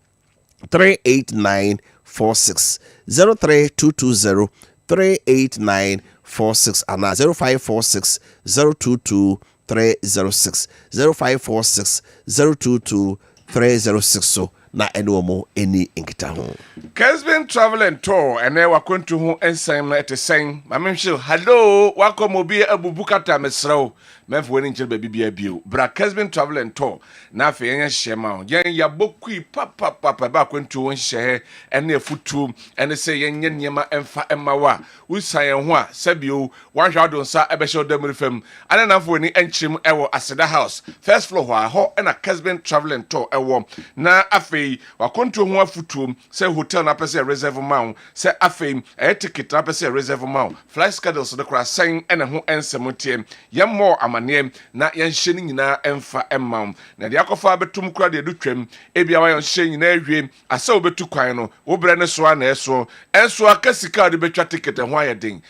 38946 03220 38946 ana 0546 022 306 0546 022 306 so na enomo eni inkita ho. Kessben travel and tour and then wakwentu ho ensem na etesen mamemhye hello wakomo bi abubukata mesrew memfo wani nchire ba bibia bio bra Kessben travel and tour na afa yen hyema yen ya bokui papa ba kwentu ho hye ene afutu ene se yen nyema emfa emawa usan ho a sabio wanhwa adonsa ebehye odamrifam ane na afo wani enchim ewo Aseda House first floor ho na Kessben travel and tour ewo na afa wakonto ho afutuo se hotel na pese reserve mount se afem ticket na pese reserve mount flight schedules de kra sen ene ho ensemotie yemmo amane na yenhye nyina emfa emmam na de akofa betum kra de dutwam ebia wa yenhye nyina ahwie asa obetu kwan no wo bre ne so na eso enso akasika de betwa ticket ho ayedin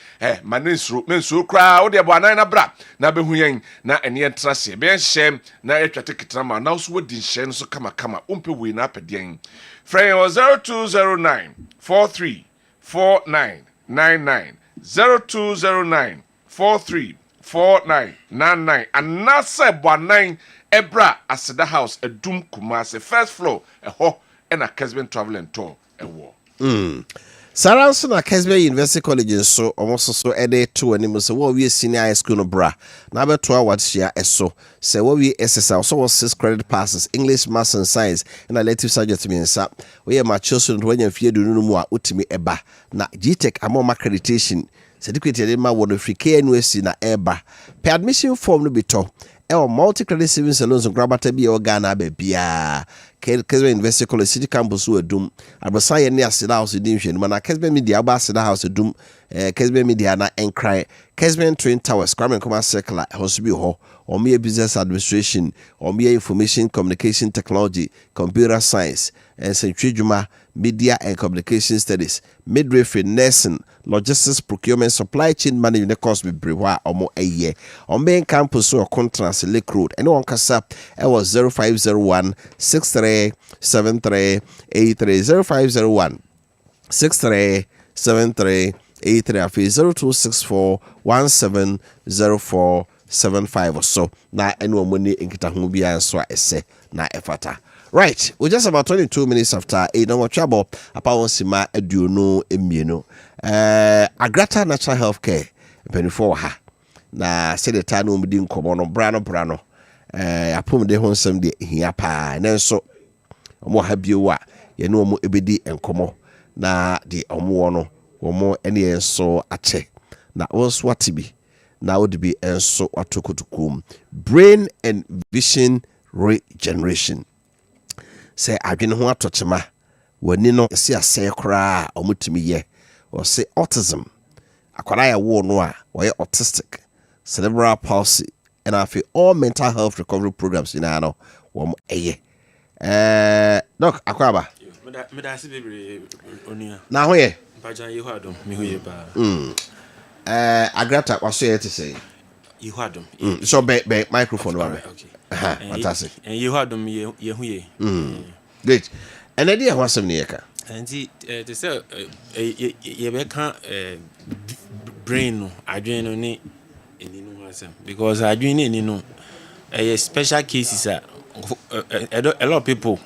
manensuro mensuro kra wo de bo anan na bra na behu yen na ene entrase be yenhye na etwa ticket na ma na so wodi nhye no so kama umpe we na apedien Frame 0209 43 4999 0209 43 4999 and nasa boanan ebra Aseda House edum Kumase first floor eho na Kessben travel and tour ewo Saranso na Kessben University College so almost so ede to animu so wo we senior high school no bra na beto award share eso se wo we SSL so was 6 credit passes English, Maths and Science and elective subject mensa we ma children when you fear dunu mu a utimi eba na GTech among accreditation certificate de ma wo no free KNUSC na eba per admission form no beto multi-credit savings and loans and grabata bi o Ghana be bia Kessben University College City Campus wo adum abasa ne Aseda House din hwe no na Kessben Media ba Aseda House adum Kessben Media na enkrai Kessben Twin Towers Kwame Nkrumah Circle house bi ho omo business administration omo information communication technology computer science and centriduma media and communication studies midwifery nursing logistics procurement supply chain management course be brewa omo eye on main campus or contrast Lake Road and on kasa it was 0501 6373 83 0501 6373 83 0264 170475 or so na eno money inkita hu bia so ese na efata. Right, we're just about 22 minutes after 8 no trouble about sima aduonu emienu. Agrata Natural Health Care penifo ha na se de ta no mudi nkomo no brano apom de ho nsem de hia pa na nso omo ha bio a ye no omo ebedi enkomo na de omo no wɔn ɛne yɛn nso akyɛ na wɔn nso ate bi na wɔde bi nso ato kotokuo brain and vision regeneration sɛ adwene ho atɔkyema w'ani no ɛsi asɛe koraa a ɔmotumi yɛ ɔsɛ autism akwadaa yɛ wo no a wɔyɛ autistic cerebral palsy ɛna afei all mental health recovery programs nyinaa no wɔn ɛyɛ doc akwaba medase bebree onia na ho yɛ mpajan yehu adom mehu ye ba agrata waso yɛ te sɛ yehu adom so be microphone wa okay fantastic yehu adom yehu ye great and idea ho asɛm ne yɛka nti te sɛ yɛbɛka brain no adwene no ne eni no ho asɛm because adwene ne eni no special cases a lot of people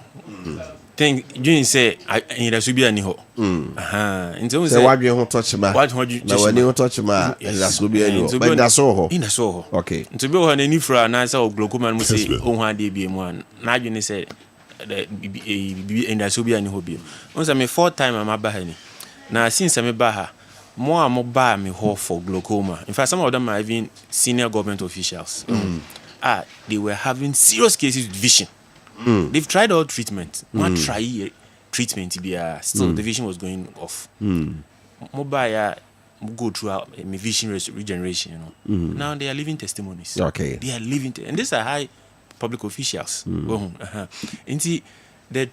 think doing say in the subia ni ho nti say wadwe ho touch ma na wani ho touch ma in the subia ni ho but that's all in that's all okay nti be ho na ni fra na say glaucoma mu say o ho ade bi mu an na adwene say in the subia ni ho bi on say me 4 time am ba ha ni na since me ba ha mo ba me ho for glaucoma in fact some of them are even senior government officials they were having serious cases with vision. They've tried all treatment. One try treatment still the vision was going off. Mobile go through my vision regeneration, you know. Now they are living testimonies. Okay. They are living and these are high public officials. And see the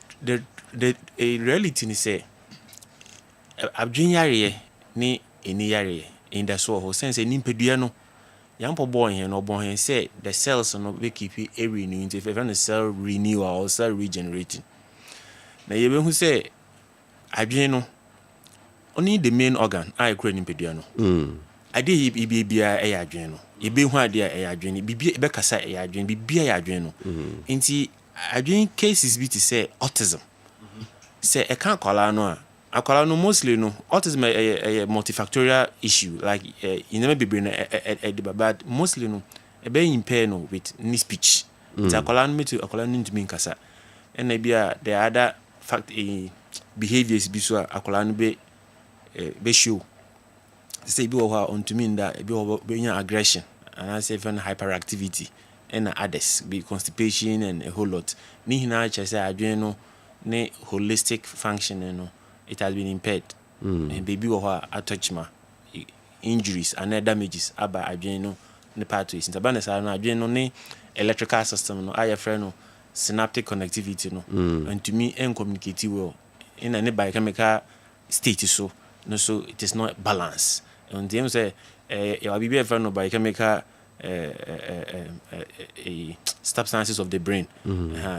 reality is say abdwen ni eni yare in the so sense nimpedua no Yampo born here no born here say the cells no we keep it renewing if even the cell renewal or cell regenerating. Na ye be hu say adwene no only the main organ I kura nimpedua no. Ade ye bibia e adwene no. Ye be hu ade e adwene bibia e be kasa e adwene bibia e adwene no. Nti adwene cases be to say autism. Say e kan kwala no a akwala no mostly no autism a multifactorial issue like you never be brain but mostly no e be impair no with ni speech it's akwala no me to akwala no ntumi nkasa and bia the other fact behaviors bi so akwala no be show say bi wo ha ontumi nda bi wo be nya aggression and I say even hyperactivity and others be constipation and a whole lot ni hina cha say adwen no ne holistic functioning no it has been impaired. And baby or attachment injuries and damages about adwene no ne pathways. Nta ba na sa no adwene no ne electrical system no aye frɛ no synaptic connectivity no and to me and communicate well in a biochemical state so no so it is not balanced. And them say your baby frɛ no biochemical substances of the brain.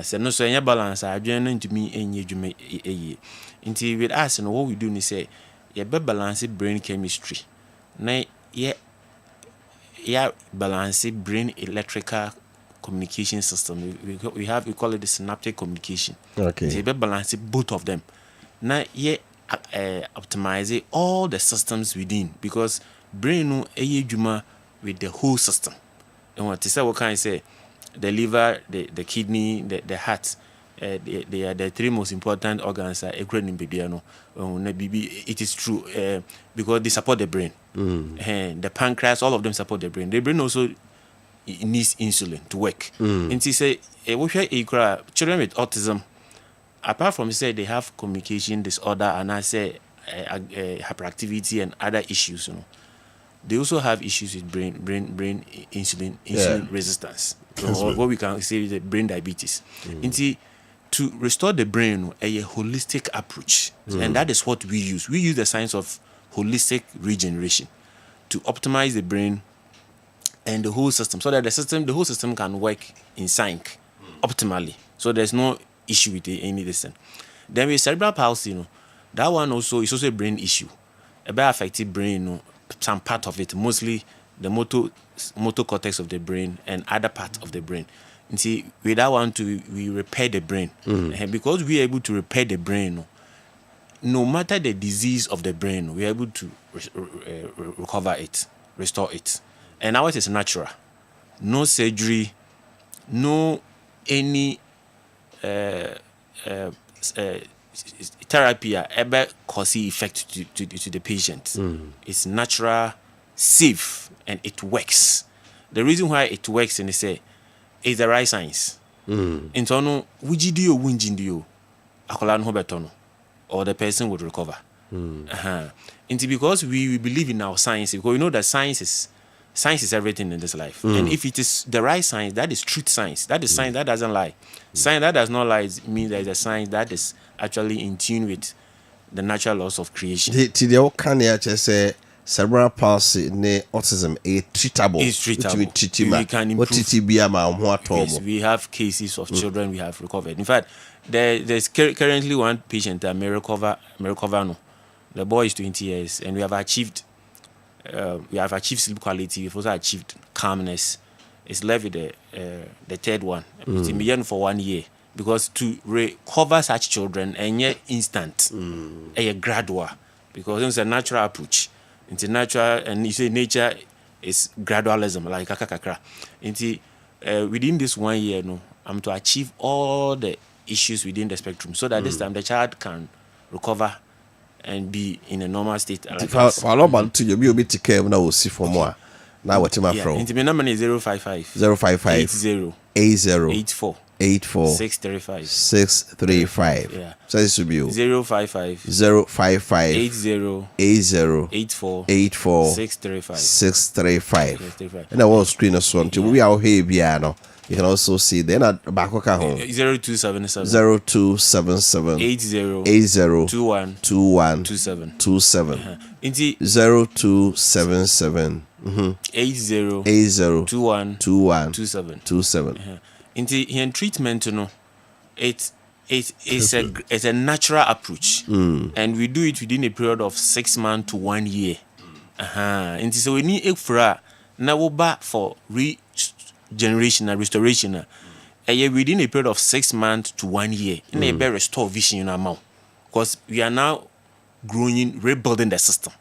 So no so any balance adwene no ntumi enye dwuma eye. Nti with us no what we do ni say ye be balance brain chemistry na ye balance brain electrical communication system we call it the synaptic communication. Okay. So ye be balance both of them na ye optimize all the systems within because brain no eye dwuma with the whole system. And what to say what can I say the liver, the kidney, the heart, they are the 3 most important organs are it is true because they support the brain. The pancreas, all of them support the brain. The brain also needs insulin to work. And she say children with autism, apart from say they have communication disorder and I say hyperactivity and other issues, you know, they also have issues with brain insulin resistance, or what we can say is the brain diabetes. To restore the brain, a holistic approach, and that is what we use. We use the science of holistic regeneration to optimize the brain and the whole system, so that the whole system can work in sync optimally. So there's no issue with any listen. Then with cerebral palsy, you know, that one also is also a brain issue, about affected brain, you know, some part of it, mostly the motor cortex of the brain and other parts of the brain. And see, with that one, we repair the brain. And because we are able to repair the brain, no matter the disease of the brain, we are able to recover it, restore it. And ours is natural. No surgery, no any therapy ever cause effect to the patient. It's natural, safe, and it works. The reason why it works is the right science. Into no wujidio wunjidio akola no betono or the person would recover. Into because we believe in our science, because we know that science is everything in this life. And if it is the right science, that is truth science. That is science that doesn't lie. Science that does not lie means there is a science that is actually in tune with the natural laws of creation. The can say cerebral palsy ne autism is treatable. It's treatable. We can improve. Yes, we have cases of children we have recovered. In fact, there's currently one patient that may recover no. The boy is 20 years, and we have achieved sleep quality. We've also achieved calmness. It's left with the third one. It's been for 1 year, because to recover such children and yet instant, a gradual, because it's a natural approach. It's natural, and you say nature is gradualism, like kakakakra. Within this 1 year, I'm to achieve all the issues within the spectrum, so that this time the child can recover and be in a normal state. For a lot to you be to care now, see for more. Now what my from? My number is 055 80 84 635 635. Yeah. So this will be 055 80 84 635. And I will screen us on to we are here piano. You can also see then at Bakoka home 0277 80 21 27 0277 80 21 27. In treatment, it's a natural approach, and we do it within a period of 6 months to 1 year. So we need extra now back for regeneration and restoration. Within a period of 6 months to 1 year, and a better restore vision in our mouth, because we are now growing, rebuilding the system.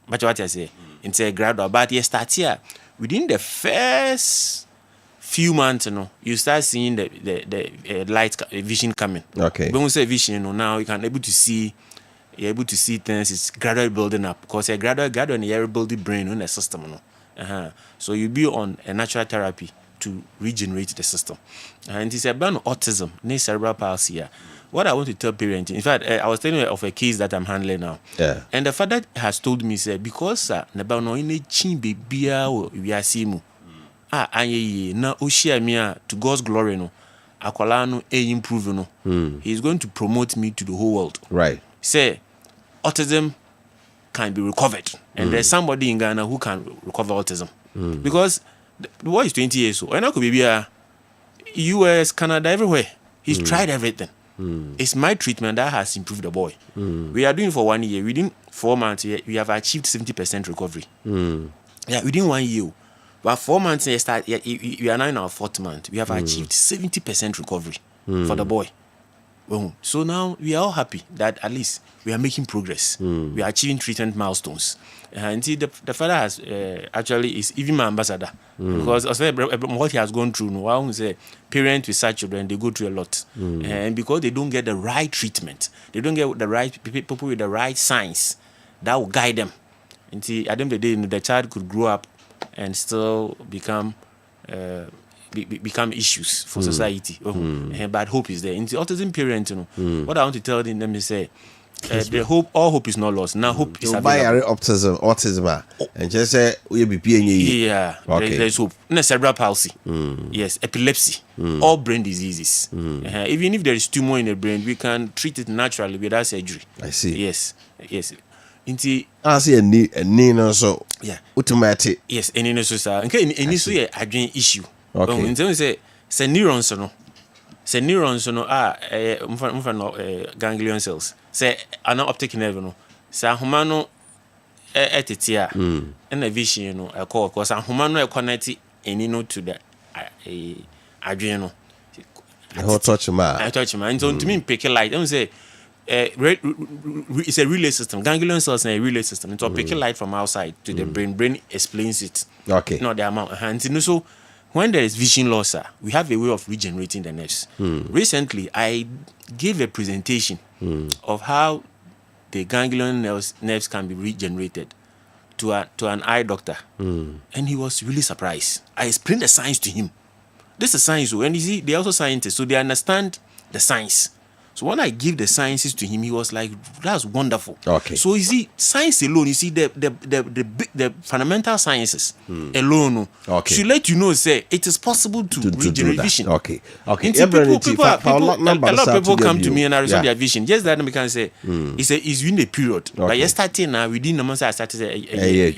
But what I say, it's a gradual, but you start here within the first few months, you start seeing the light vision coming. Okay. When we say vision, now you can able to see. You're able to see things. It's gradually building up, because a gradual, and you rebuild the brain in the system. So you be on a natural therapy to regenerate the system. And it's about autism, cerebral palsy. What I want to tell parents, in fact, I was telling you of a case that I'm handling now. Yeah. And the father has told me, because about no in a chin baby we are seeing. Na Oshia to God's glory, Akwala improve. He's going to promote me to the whole world. Right. Say, autism can be recovered, and there's somebody in Ghana who can recover autism, because the boy is 20 years old. And I could be US, Canada, everywhere. He's tried everything. It's my treatment that has improved the boy. We are doing for 1 year. Within 4 months, we have achieved 70% recovery. Yeah, within 1 year. But 4 months, we are now in our 4th month. We have achieved 70% recovery for the boy. So now we are all happy that at least we are making progress. We are achieving treatment milestones. And see, the father has actually is even my ambassador, because what he has gone through. Now, say parents with such children, they go through a lot, and because they don't get the right treatment, they don't get the right people with the right science that will guide them. And see, at the end of the day, the child could grow up and still become issues for society. But hope is there. In the autism parent, what I want to tell them is say, all hope is not lost. Now hope is available. Autism, and just say we be yeah. Okay. There's hope. Cerebral palsy, yes, epilepsy, all brain diseases. Even if there is tumor in the brain, we can treat it naturally without surgery. I see. Yes. I see a need also. Yeah. Automatic. Yes, any no so sir. Any so a brain issue. Okay. In terms say neurons ganglion cells. Say an optic nerve no. Say humano etitia and a vision a call, because humano connect any no to the adrenal. I touch man. So to me pick a light. Don't say it's a relay system. Ganglion cells and a relay system. It's a pick a light from outside to the brain. Brain explains it. Okay. Not the amount. And so when there is vision loss, we have a way of regenerating the nerves. Recently, I gave a presentation of how the ganglion nerves can be regenerated to an eye doctor, and he was really surprised. I explained the science to him. This is science, and you see, they're also scientists, so they understand the science. So when I give the sciences to him, he was like, "That's wonderful." Okay. So you see, science alone, you see the fundamental sciences alone, should let you know, say it is possible to regenerate vision. Okay. A lot of people come to me and I resolve their vision. Just that we can say it's within a period. But you're starting now within the month I started a year.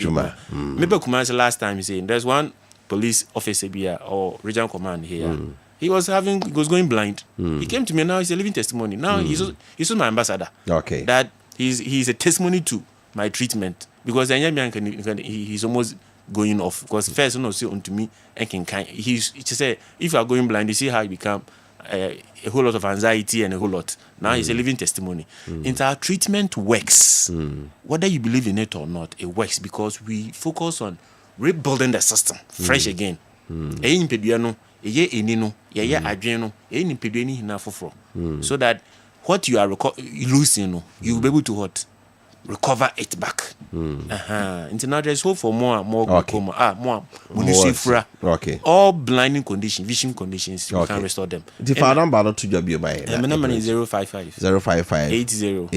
Maybe Kumasi last time you say there's one police officer here or regional command here. He was going blind. He came to me, now he's a living testimony. Now he's my ambassador. Okay. That he's a testimony to my treatment. Because he's almost going off. Because first, say unto me, he said, if you are going blind, you see how you become a whole lot of anxiety and a whole lot. Now he's a living testimony. And our treatment works. Whether you believe in it or not, it works because we focus on rebuilding the system fresh again. So that what you are losing, you will be able to recover it back. Until now, there's hope for more glaucoma, more all blinding conditions, vision conditions, you can restore them. The phone number to job you by. My number is 055 80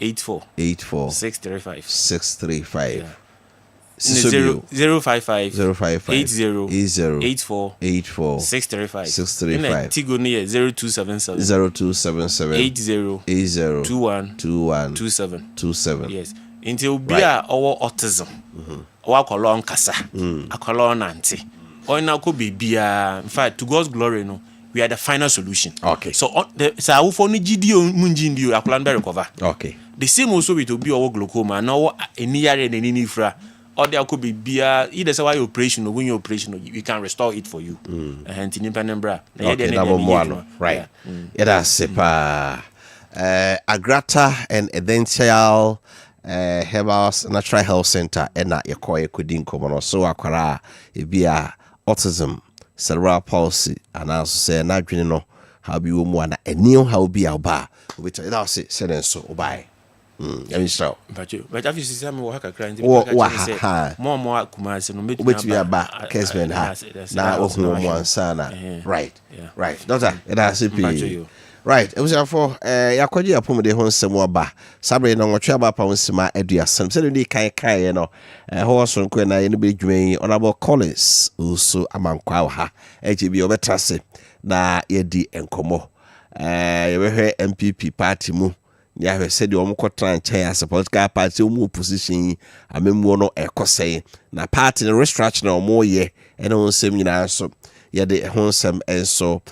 84 635. 055 80 84 635. Tigo near 0277 80 21 27. Yes. Until we are our autism. Our colon kasa. A colon auntie. Or now could be in fact, to God's glory, we are the final solution. Okay. So the for GDO Munjindio, a plan recover. Okay. The same also with be our glaucoma. Now, any year and any infra. Or there could be either say why operation or when you operation, we can restore it for you. And independent bra. Right. It has sepa Agrata and Essential Herbals Natural Health Center and na yekoye kudin komono so akwara e bia autism, cerebral palsy, and also say na dwene no how be wo mu ana eni how be aba which it also say so obai. But if you see some work crying, more Kumasi, no which we are back Kessben now one sana. Right. Doctor, it has to right. It was for Yakoji upon the home some ba. Sabre no traba pound sima edua. Some said they kai no horse on Quena in the big drain honorable Collins also among Kwaha. HB Obetrase na yedi enkomo. You MPP party mu. Yeah, said you almost try and change as a political party more position. I mean, no say na party the restructure or more ye and on seminar so yeah, the wholesome and so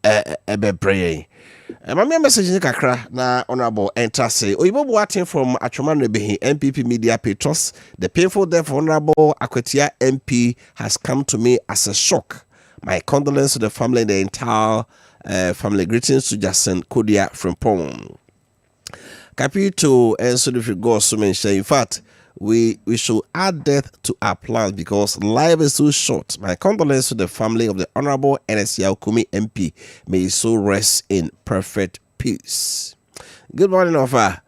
ebe praying. My message in Kakra na honorable enter say Oyibo watching from Achoman Rebehi MPP Media Petros. The painful death of Honorable Akwetia MP has come to me as a shock. My condolences to the family and the entire family. Greetings to Jason Kodia from Pong. Capito and so if you go so mention. In fact, we should add death to our plans because life is too short. My condolences to the family of the Honorable NSCL Kumi MP. May his soul rest in perfect peace. Good morning, Ofa.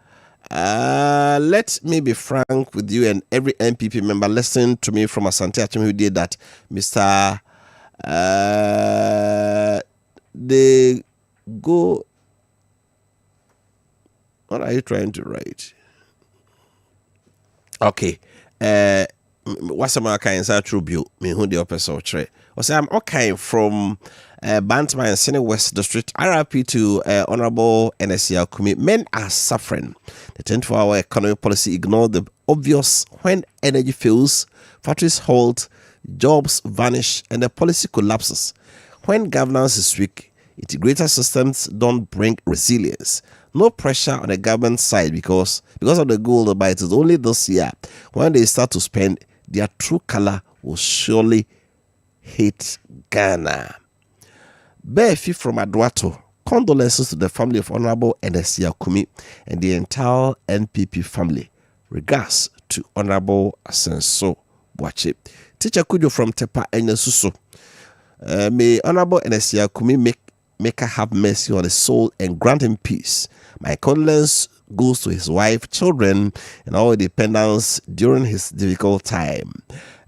Let me be frank with you and every MPP member. Listen to me from Asante Achim who did that. Mr. They go. What are you trying to write? Okay. What's my kind of tribute? Me who the episode tre. I say I'm okay from Bantama and Senate West District. RIP to Honorable NSCL Kumi. Men are suffering. The 24-hour economic policy ignored the obvious when energy fails, factories halt, jobs vanish, and the policy collapses. When governance is weak, integrated systems don't bring resilience. No pressure on the government side because of the goal, but it is only this year when they start to spend, their true color will surely hit Ghana. Befi from Adwato, condolences to the family of Honorable NSCL Kumi and the entire NPP family. Regards to Honorable Asenso Boache. Teacher Kujo from Tepa Enyesuso. May Honorable Enesia Kumi make her have mercy on his soul and grant him peace. My condolence goes to his wife, children, and all dependents during his difficult time.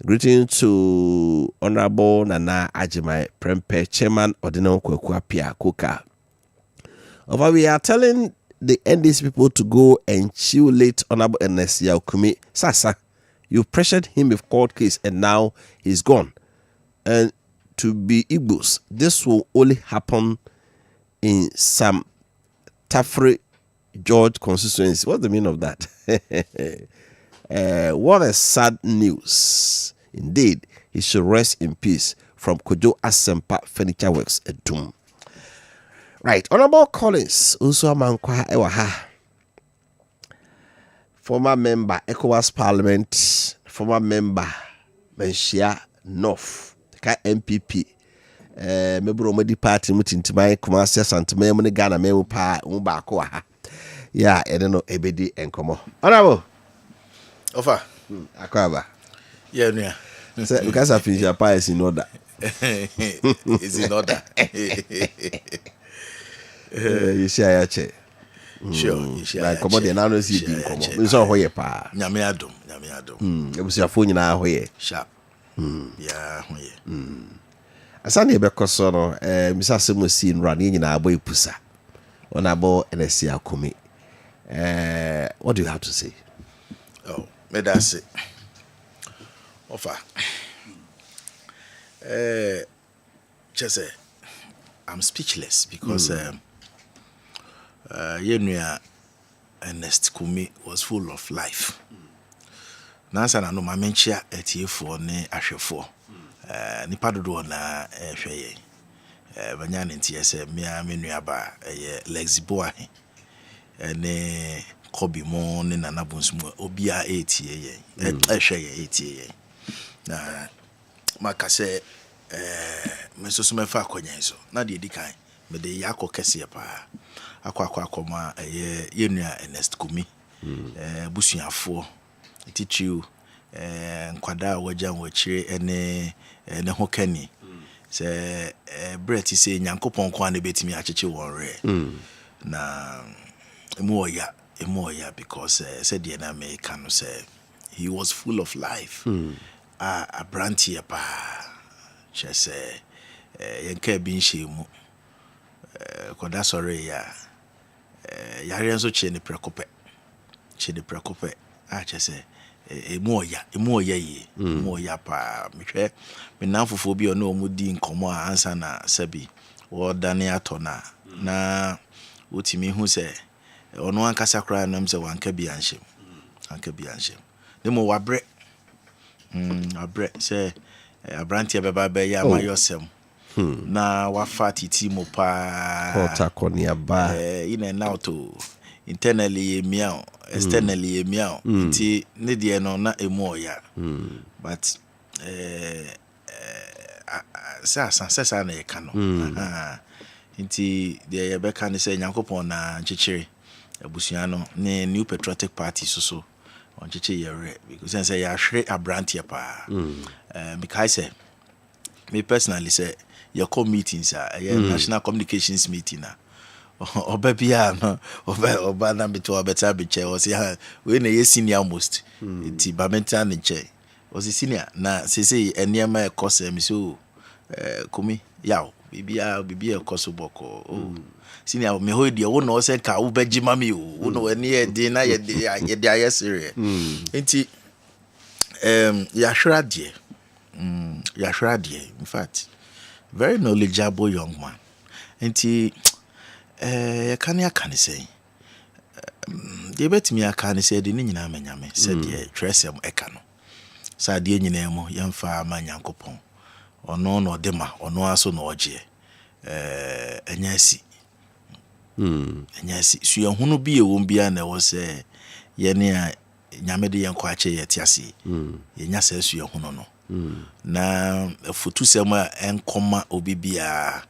Greeting to Honorable Nana Ajimai Prempe, Chairman Ordinal Kofi Appiah Kuka. Over, we are telling the NDC people to go and chill late Honorable Enesia Kumi. Sasa, you pressured him with court case and now he's gone. And to be Igbos, this will only happen in some Tafre George constituency. What's the meaning of that? What a sad news. Indeed, he should rest in peace. From Kojo Asempa Furniture Works, Edum. Right, Honorable Collins, also Mankwa Ewaha, former member, ECOWAS Parliament, former member, Menshia North. MPP mebro modi party mutintimai Kumasi Santime mu ne Ghana memu pa mu ba ko ha ya ene no ebedi enkomo Honorable Ofa akwaba yeah nua say because I finish your pie is in order is in order you share ya che sure you share like komo de na no si di komo mi so hoye pa nyame adom ebusuafo nyina hoye sharp yeah hoye asane be koso no misa se mo si nra ne nyina abo ipusa Honorable Enesia Kumi. What do you have to say? Oh, me that's it. Ofa. Just say I'm speechless because Ernest Kumi was full of life. Nansa na no mamenchia etiefo ne ahwefo. Nipa dodo na hweye. Banya ne ntie se mia menuaba lexibo ahe. Ne kobi mo ne nanabunsumu obia etie ye. Ehweye etie ye. Na makase mesoso mefa akonyan so. Na de dikan me de yakọ kese pa. Akwa yenua Ernest Kumi. Busuafo itichiu nkwada wajan wachire ene hokani se breti se nyankopon kwa na betimi acheche wonre na emoya because said ye na me kanu say he was full of life a branty pa che say yenka bi nhemu koda sorry ya yare nso che ne prekope a che say emoya pa mehwe menamfofo bi ono omudi nkomo a ansa na sabi wo dane atona na wotimi hu se ono ankasa kra nam se wanka bi anhyem nemo wabre se abranti beba be ya mayosem na wafa titi mo pa otakonia ba ina now to internally miao externally miao nti ne de no na emoya but sasa na yeka no nti de yebeka ne se nyankopon na nchechire abusua no ne New Patriotic Party so on cheche yere because say ya hwe abrantie pa because say me personally say your meetings are national communications meeting na oba bia no oba na beto better be chair o say we na ye senior most ti ba mental ne chair o say senior na say eniema e course me so Kumi yaw bibia e course boko senior me ho dia wo no say ka wo bagima me wo no eni e de na ye de aye serious enti ya hwradie in fact very knowledgeable young man enti can say de betimi aka ne say de nyina amanyame say de tresem eka no sa de nyina mu yemfa amanyankopon ono no de ma ono aso no oje anyasi su yehunu bi ewon bia na wo say ye ne a nyame de yenko ache ye tiase ye nya say su yehunu no na fotu sem a enkoma obibia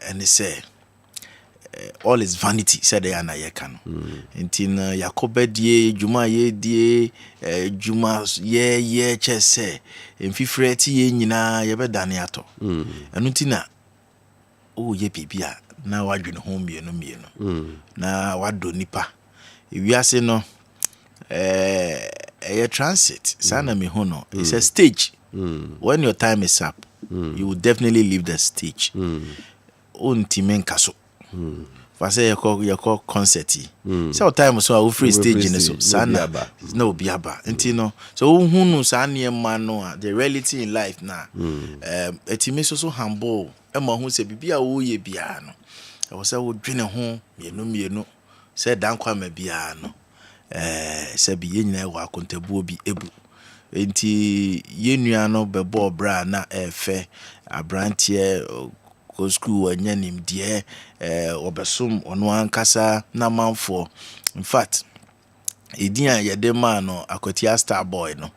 and say all is vanity said they na ye kan ntin yakoba die juma ye die juma ye chese mfifre ti ye nyina ye bedane ato enu ntina o ye bibia na wadwene ho mienu na wado nipa ewiase no a transit sana me ho no it's a stage when your time is up you will definitely leave the stage ontime nkaso fa say your concert so time so free stage in so sana no biaba ntino so hunu sa niema no the reality in life na etime so humble e ma hu se bibia wo ye bia no e wo se wo dwene ho mienu se dan kwa ma bia no se bi ye nyina wa kontabuo bi ebu enti ye nua no bebo bra na efe abrantie go school anyanim de obesom ono ankasa na manfo in fact edian ye de man no Akwatia Star Boy no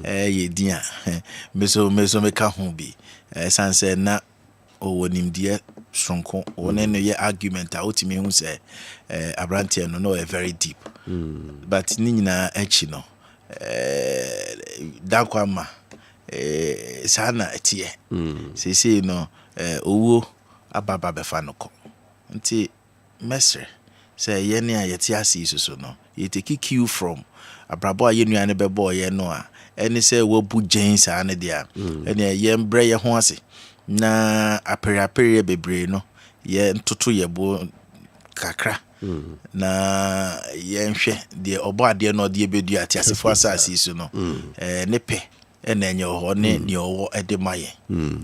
ye dian meso meka ho bi sanse na owonim de sonko one no ye argument a otimi hu se abrantie no a very deep but ni nyina echi no dakwama sana etie sese no owo ababa befa no ko nti mesre say ye ne ayeti ase so no ye take cue from abrabo aye nuane bebo ye no a eni say wo bu gens ane dia eni ye mbre ye ho ase na apere bebre no ye ntoto ye bo kakra na ye nhwe de obo ade no de bedu ati asefo asase so no ne pe ena enye ho ne ne owo ede maye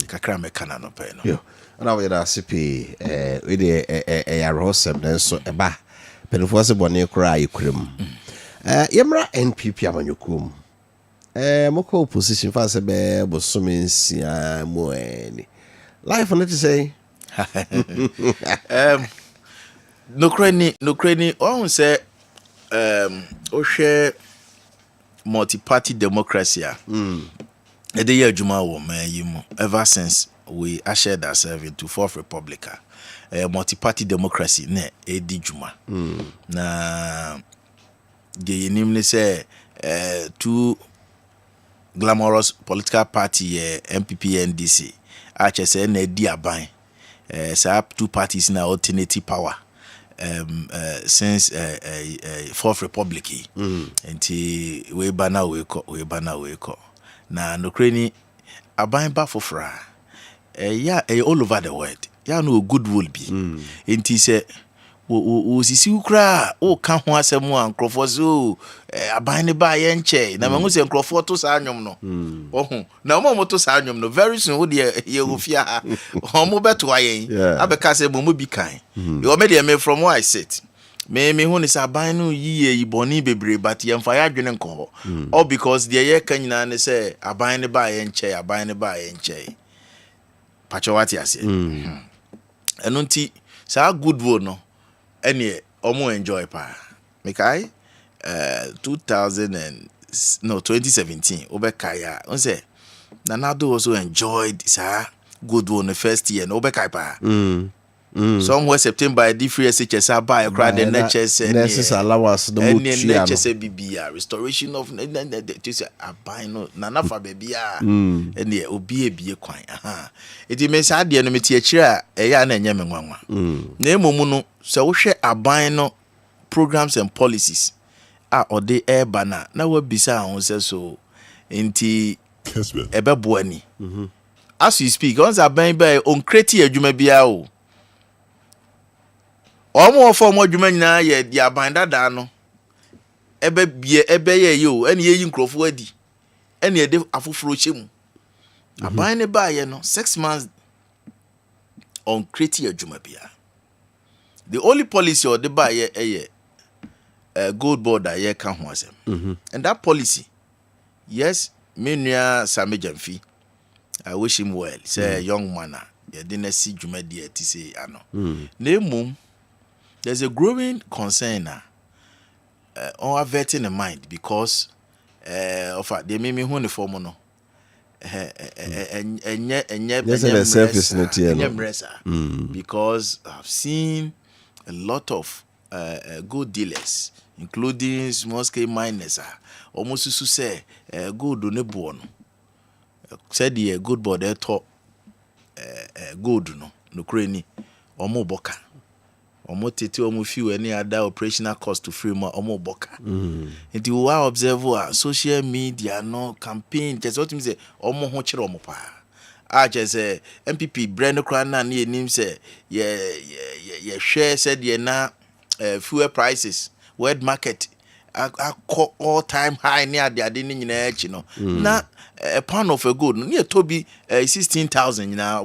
kakra mekana no pe no na we da sipi we de ya rosem nenso eba penufo se bone kura yikrem yemra NPP amanyokum moko opposition fa se be bosomensia mo eni life on it to say no kreni on say o share multi-party democracy e dey adwuma wo man yimu ever since we ushered ourselves into Fourth Republic multi-party democracy ne edi dwuma na de yenim say two glamorous political party MPP NDC achese na edi aban say two parties na alternative power since Fourth Republic enti we bana we ko na no kreni aban ba fofra all over the world ya no good will be enti say o sisi ukra o ka ho asem a nkrofo so aban ne ba ye nche na mangu se nkrofo to sa anwom no ohu na mo to sa anwom no very soon wo de ye ofia o beto ayen abeka se mo bi kan you me dey from where I sit me hu ni sa aban no yiye iboni bebre but ye mfa ya dwene nko all because the ye kan nyina ne say aban ne ba ye nche pachowati ase eno nti sa good wo no any omo enjoy pa mekai 2017 obekaya on say Nanado also enjoyed sa good one the first year no obekai pa somewhere September the free SHS buy crowd the nurses allowance the nurses bibia restoration of just buy no nanafa bibia and obi ebie kwan it means ade no meti akira eya na enye menwanwa na emomu no so wo hwe aban no programs and policies ode bana na wabisa ho se so enti Kessben ebeboani as you speak once aban by on create adwuma bia o omo for mo adwuma nyina ye di aban dada no ebe ye yo ene ye nkrofo adi ene ye de afoforo chemu aban ne ba ye no 6 months on create adwuma bia the only policy or the ba ye gold border ye kan ho asem and that policy yes menua samejamfi I wish him well say young man ye dey na si dwuma di ati say ano na mum there's a growing concern on averting the mind because of the meme hu ne form no enye selfishness because I've seen a lot of gold dealers, including small scale miners, almost to say gold on the born. Said the good board top gold no cranny or more boka. Or more tete or more few any other operational cost to free more or more boka. And you are observe social media no campaign just what you say or more hocher or more pa. I just say MPP Brenda Crana near him say yeah share said yeah na fuel prices world market I call all-time high near the adini in edge, you know. Na a pound of a good near to be 16,000 now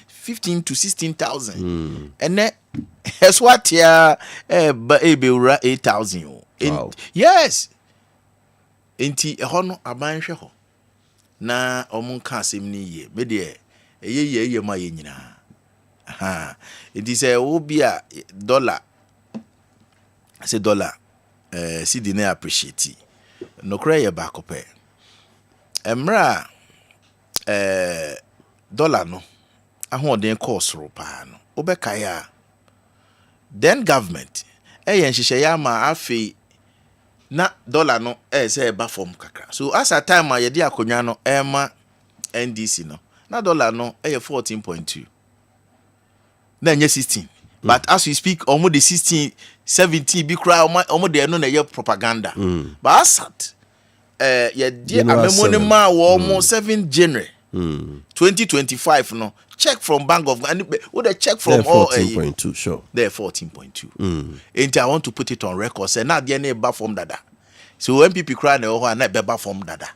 15 to 16,000. And then that's what ya but 8,000. Yes. Enti hono abanhwe ho. Na omun ka semni ye. Me de ye ma ye nyina. Ha. It is a obia dollar. I say dollar. See the ne appreciate no cry ye back up emra dollar no ahoden course ro pa no obeka ya then government yen hihye ya ma afi na dollar no say ba form kakra so as a time ye de akonwa no ema NDC no na dollar no 14.2 na nye 16 but as we speak almost the 16 17 be cry almost there no na ye propaganda but asat ye dia amemone ma wo almost 7 January 2025 no check from Bank of and with a check from all 14.2 sure there 14.2 and I want to put it on record say na there na ba form dada so when people cry na ho na be ba form dada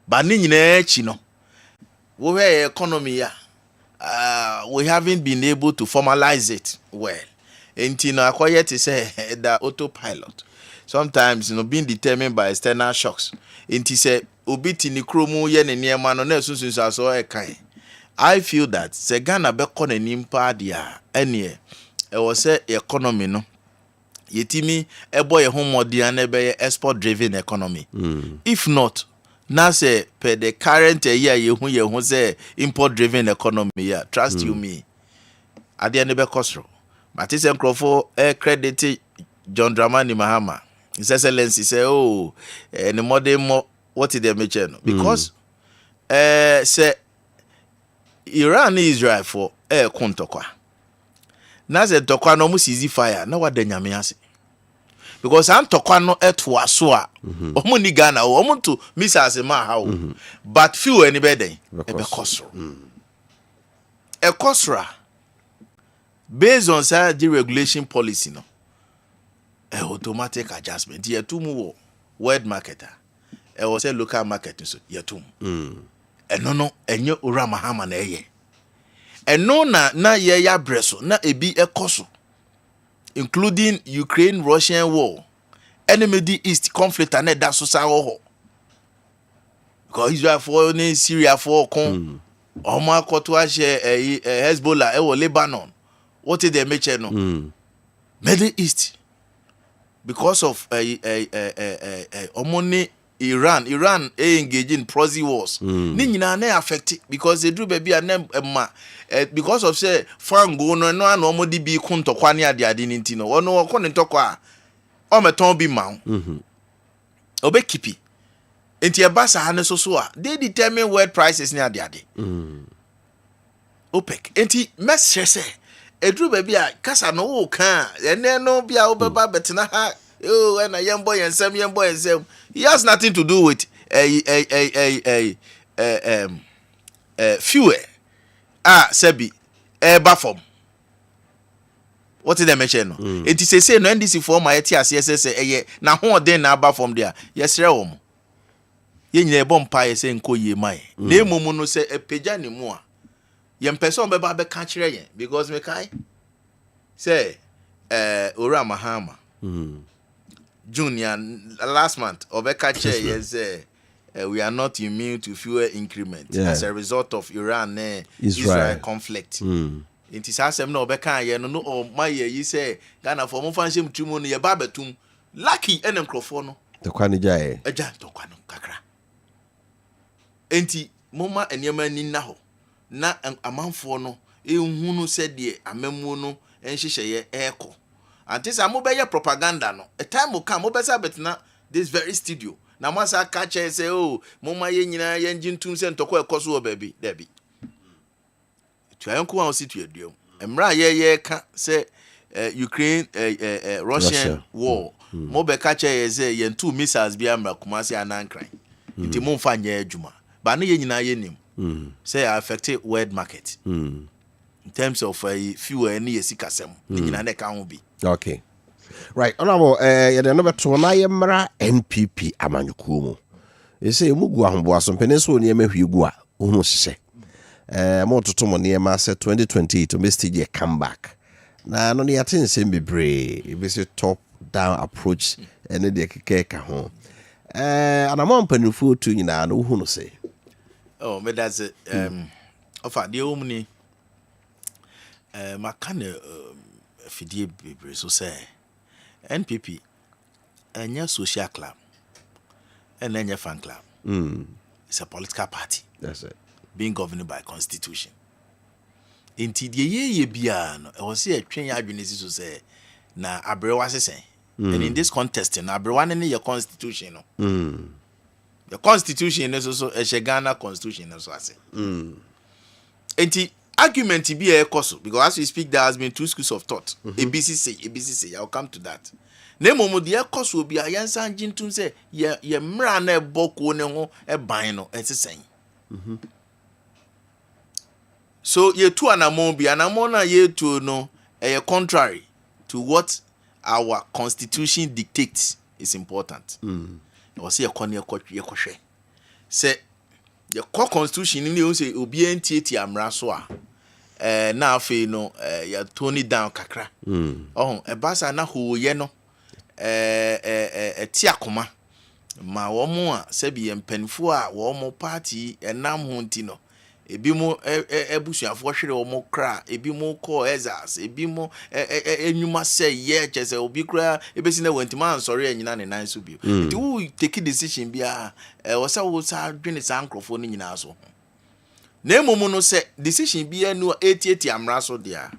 but ni nyina echi no wo we economy ya we haven't been able to formalize it well. Until now, quiet to say the autopilot. Sometimes, being determined by external shocks. Until say, obiti ni kromo yen ni niema no ne sunsun so e kan. I feel that se Ghana be kon nimpa dia ene e wo say economy no yetimi ebo ye homodian na be export driven economy. If not now say per the current year you say import driven economy yeah trust you me at the end be costro but it's encrofo credit John Dramani Mahama his excellency say oh any modern more what did they mention because say Iran is Israel for kontokwa now say tokwa no musi easy fire na what the nyame ase because I'm talking no etwa so a omo ni Ghana omo to misas ma how but few anybody e be cost e cost based on say deregulation policy no automatic adjustment ye to mu world market e was say local market so ye to no enye ora mahama na eye eno na ye ya breso na ebi e cost including Ukraine-Russian war, enemy East conflict and that social because Israel for Syria for Omar Kotwash Hezbollah Lebanon. What did they mention? No? Middle East because of Omoni Iran engaged in proxy wars. Nina ne affected because they do baby and because of say fango no di bi kunto kwani ade ade ninti no ono ko ne ntokwa o meton bi ma obe kipi enti e basa ha so a they determine world prices ni ade ade OPEC enti mesre say edru baby a kasa no wo kan ene no bia obeba betina ha oh na yembo yensem he has nothing to do with fuel sebi eba form what did they mention no it is say no NDC for my etias yes na ho den na aba form there yesre wo mo ye nyina ebo mpa ye say nko ye mai na emom no say epeja ne mu a ye person beba be ka kire yen because me kai say ora mahama junior last month obeka che yes we are not immune to fuel increment as a result of Iran Israel conflict. It is asem no obeka ye no o my ye say Ghana for mo fanshem tumu no ye ba betum lucky enem crofo no the kwani jae eja to kwano kakra enti moma enema ni na ho na amanfo no ehunu se de amamu no enhyehyeye eko And this a propaganda no. A time will come, betina this very studio. Na mwasa catch say, oh, mama ye nyina ye engine tum se ntoko ekoso baby, Debbie. To ayonko wan sit to aduam. Emra ye ka say Ukraine Russian war. Mo be catch say ye two missiles bi amra Kumasi anankran. Nti mo mfa nya adwuma. Ba no ye nyina ye nim. Say affected world market. In terms of fuel any sikasem. Ni nyina na ka ho bi. Okay. Right, honorable, the number 2 na yemra NPP amanyukumu. You say mugu ahombo so peneso ni eme hwigu a ohun hye. Mo totomo ni ema say 2020 to Mr. comeback. Na no ni atin sem bebre, e be say top down approach ene de keke ka ho. Anamon panufu tu nyina na ohun say. Oh, me that's it. Ofa de omni makane fidie bebre so say NPP enya social club and enya fan club. It's a political party. That's it. Being governed by constitution. Inti de ye bia no e was say twen adwenesi so say na abrewa sesen. And in this contest na abrewa ne your constitution no. The constitution is also a Ghana constitution so say. Inti argument be a cost because as we speak there has been two schools of thought. ABC say I'll come to that. Nemo the cost will be a yansan jintum say ye mra na boko ne ho e ban no ensesen. So ye two anamon bi anamon na ye two no contrary to what our constitution dictates is important. I was say ye kohwe. Say the core constitution ni o say obi entieti amra so a na afi no ya tone down kakra. E basa na ho ye no ti akoma ma wo mo a se bi empanfo a wo mo party enam ho nti no ebi mo ebusuafo hwere wo mo kra ebi mo call exas ebi mo enwuma say ye chese obi kra ebesi na wantima ansori anyina ne nan so bi nti wo take decision bia wo sa dwene sa ankrofo ni nyina so na emomu no say decision bia no 88 amra so dia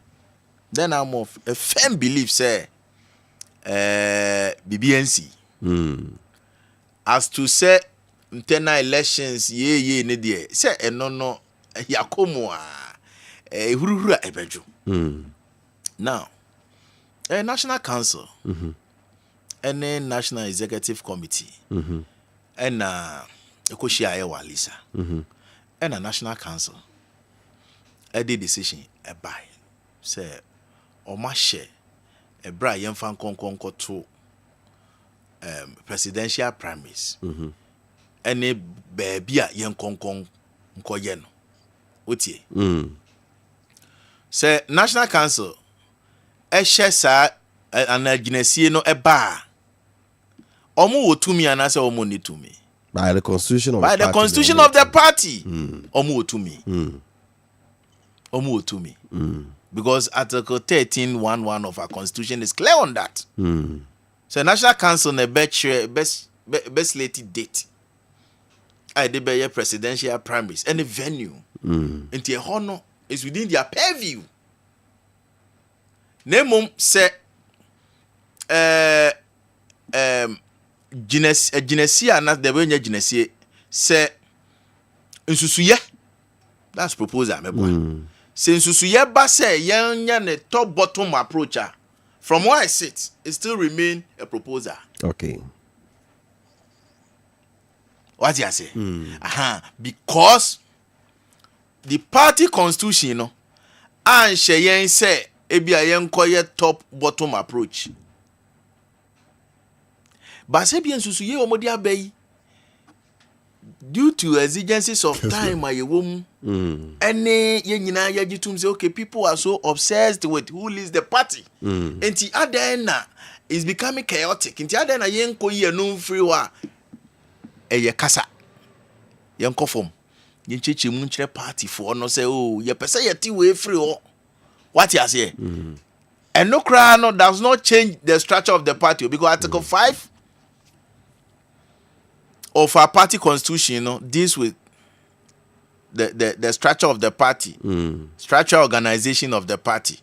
then I'm of a firm belief say BBNC as to say internal elections ye ne there say no yakomo hurura ebeju now national council and national executive committee and ekoshi aye walisa and a national council a decision a buy say o ma share a bra yemfan konkonko to presidential primaries any baby a yen konkon nkoye no otie say national council e share sa an agency no e ba omo wotumi anase omo ni tumi by the constitution of the party omo wotumi because Article 13(1)(1) of our constitution is clear on that. So national council na best slated date I did by presidential primaries any venue into a honor is within their purview. Name say Genesia and the way Genesia say nsusuye that's proposal my boy. Since nsusuye ba say yan ne top bottom approach from where I sit it still remain a proposal. Okay. What do you say? Because the party constitution, you know, and Sheyen say ebi ayen koye top bottom approach. But say bien susuye omodi abeyi due to exigencies of time aye wom any ye nyina ye gitum say okay people are so obsessed with who leads the party. Enti adena is becoming chaotic. Enti adena yen koye no free wa eye kasa yen kofom yen cheche mu nkyere party for no say oh ye pese ye ti we free o what you say and no cry no does not change the structure of the party because Article 5 of our party constitution, you know, deals with the structure of the party, structure organization of the party.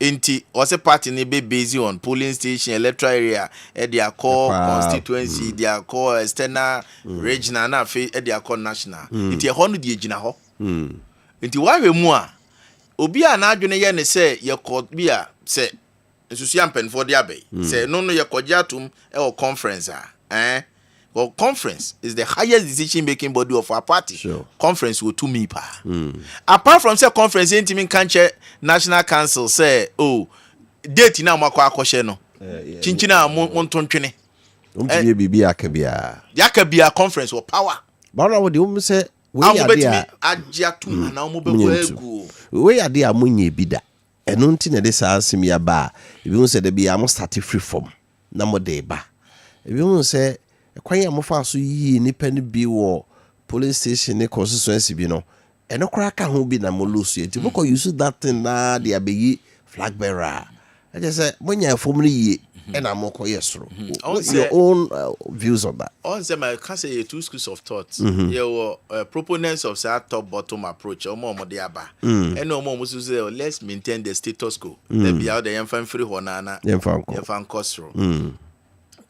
Inti was a party ni be busy on polling station, electoral area, their core constituency, their core external regional, na fe their core national. Inti a 100 year jina ho. Inti wa we mu a obi a na adwene ye ne se ye ko bia se nsusu ampen for dia be. Se no ye koja tum e conference well, conference is the highest decision-making body of our party. Sure. Conference will to me pa. Apart from say conference, intimate cancer national council say, oh, date na mwakwa akoshe no. Chinchina montontwene. Umtiye bibi akabia. Yakabia conference or power. Bana wodi say we ya ajiatu na umubego egu. We ya dia munye bida. Eno nti na de saa asem ya ba. Ebi say de bia mo start free form. Na mo de ba. Ebi say kwanya mofa so yi nipa ni bi wo police station ne constituency bi no eno kra ka ho bi na mo lose enti mo ko use that thing na dia be yi flag bearer I just say monya fom ni yi na mo ko yesoro your own views on that. On say my can say two schools of thought. You were proponents of that top bottom approach omo de aba and omo say let's maintain the status quo there be out the yemfan free honana yemfan kosro.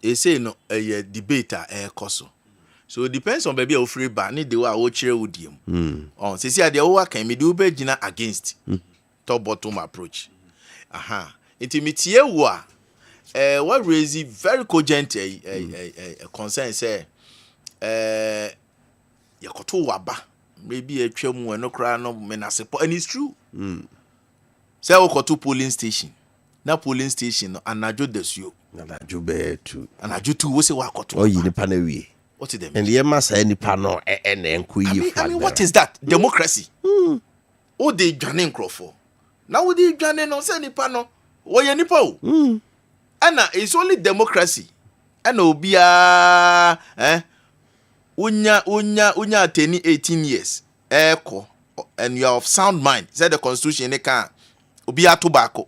They say no a debater koso. So it depends on baby free ba ni de wa wo chire wodiem. On say say the wa kan me do be gina against top bottom approach. Intimate wo a what raise very cogent concern say yakoto waba maybe a twam no kra no menasepo and it's true. Say we go to polling station. Na polling station anajo desuo. Anajo be tu. Anajo tu wo se wa koto. Oh, yi nipa na wie. What is them? And the massa nipa no enkuyi I mean what is that? Democracy. O de dwane nkrofo. Na wo de dwane no se nipa no. Wo ye nipa o. Ana it's only democracy. Ana obia unya 18 years. Eko and you are of sound mind. Said the constitution ne kan obia tobacco.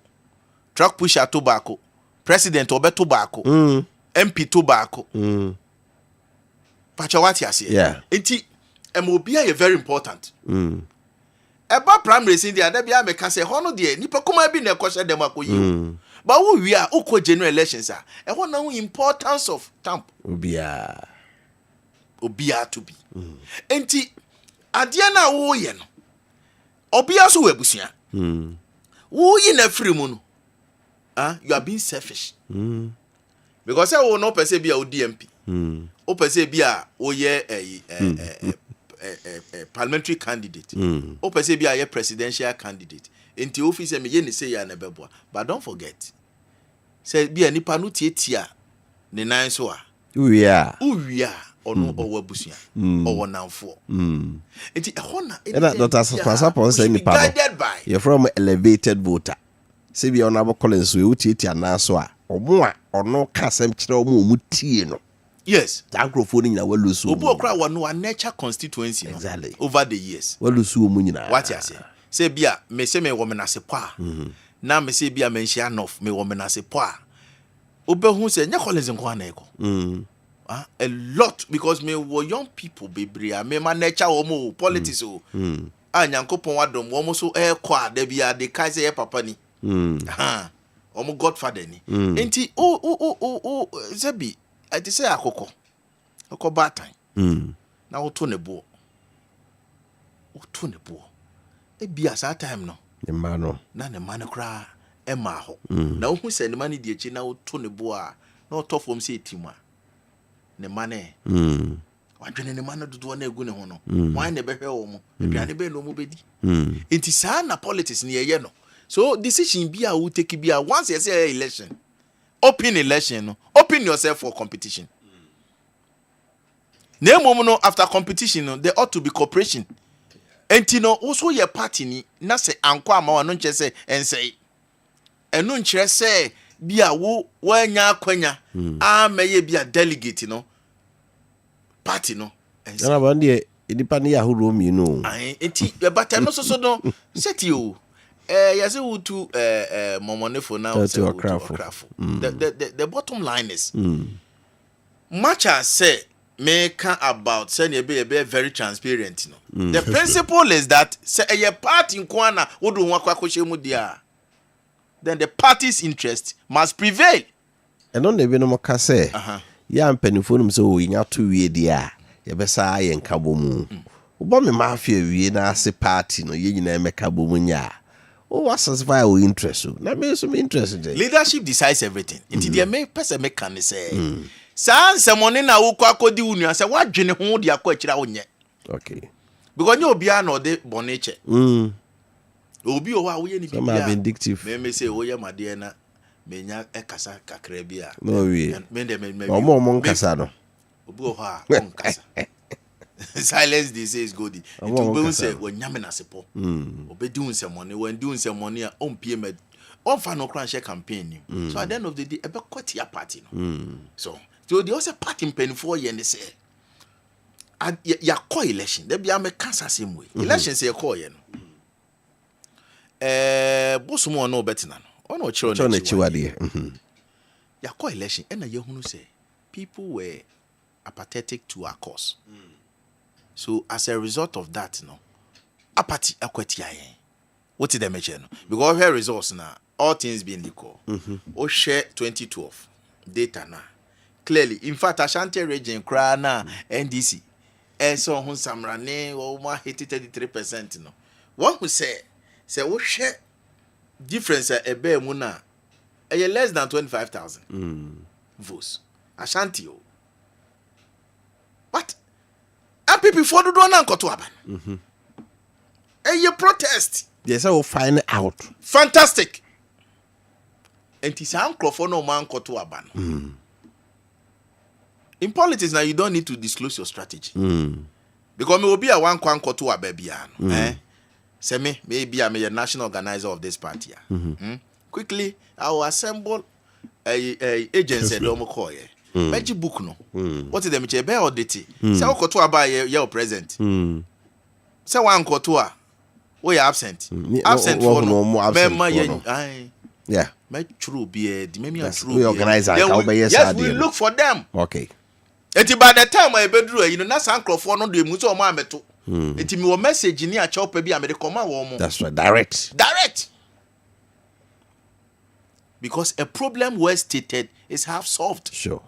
Truck pusher tobacco. President obe tobacco. MP tobacco. Pachawati ase. Yeah. Enti emobia is very important. Eba primary sin dia bia meka say hono de nipa kuma bi na ekoshe dem akoyi. But wo wi a ukọ general elections a e ho na importance of tamp obia to be. Enti ade na wo ye no. Obia so wabusua. Wo yi na free mu no. You are being selfish. Because I will not perceive a DMP. O perceive a parliamentary candidate. O perceive a presidential candidate. In the office, I may say ya nebeboa. But don't forget. Say be a nipa no tia ne nine so. We are or no or busia or now for. It is guided by. You're from elevated voter. Se bi onabo Collins we uti anaso a omo a ono ka asem kire omo mutie no. Yes, that microphone nyina walusu obo okra wa no nature constituency exactly no, over the years walusu omo nyina. What you say bia me se me wo me na se po a na me se bia me nhia enough me wo me na se po a obehu se nya Collins nko ana eko a lot because me wo young people bebre me ma nature omo politics o anyankopon wadom wo mo so eko a da bia de kai say papa ni omo godfather ni enti zebi I say akoko batan na woto ne bo e bia sa time no ne ma no na ne ma no kra e ma ho na wo hu se ne ma ne di echi na woto ne bo a na woto fom se etim a ne ma ne wadwene ne ma no dodo na egu ne ho no wan ne behwe wo mo aduane be no mo bedi enti sa na politics ne ye no. So decision be a will take be a once you say election. Open election, no. Open yourself for competition. No after competition, no, there ought to be cooperation. And you know, also your party ni na say anko ama no nche say and say. And no nche say be a wo nya kwanya meye be a delegate, you know. Party no. And say na inipa ni ahuru mi no. Enti but no so no set you. Yes, we to Momone for now. The bottom line is much as say make about say be very transparent. No, the principle is that say a part in Kwana would do one kwakoshe mu dia. then the party's interest must prevail. And on the venom case, young pennyphone so we not too weird, yeah. Yabesa and Kabomu. Ubami Mafia, we na se party, no, you name a Kabumunya. Oh, what's as far we interest you? That means some interest. Leadership decides everything. Into the make person make can say. San someone na wo kwa kodi unu say what dwene ho de akwa akira wonye. Okay. Because you obi an ode boneche. Obi o wa wo ye ni bibia. Some are vindictive. Me say wo ye made na menya ekasa kakra bia. No we. Me Omo nkasa no. Obi o ha nkasa. Silence they say is good. It will say when nyame na sepo. Obedi unsemone when do unsemone a ompie med. On fa no kran share campaign. So at the end of the day ebe kwati ya party no. So they also party pen for ye say. Ya call election. There be am cancer same way. Election say call ye no. Bosumo no better na no. Ono chiro na chiwade. Ya call election and na ye hunu say people were apathetic to our cause. So as a result of that, apathy akwati ayen. What did they mention? Because her results now, all things being equal. O share 2012 data now. Clearly, in fact, Ashanti region cry now NDC. And so hun samrane or 33%. No, one who say we share difference a bear muna a less than 25,000 votes. Ashanti. What? And people for the one and to happen. And you protest. Yes, I will find out. Fantastic. And it's uncle for no man to happen. In politics now, you don't need to disclose your strategy. Because me will be a one kwanko to a baby. Say me, maybe I'm a national organizer of this party. Quickly, I will assemble a agency. Magic book no. What is the meche be audit? Say what to aba your present. Say one kotoa. We absent. Absent for no. Yeah. Me true be the me true. We organize our yes, we look for them. Okay. Eti by the time I bedru you know na sankrofo no de mu so o ma meto. Eti me wo message ni a chopa bi a me de koma wo mo. That's right. Direct. Because a problem well stated is half solved. Sure.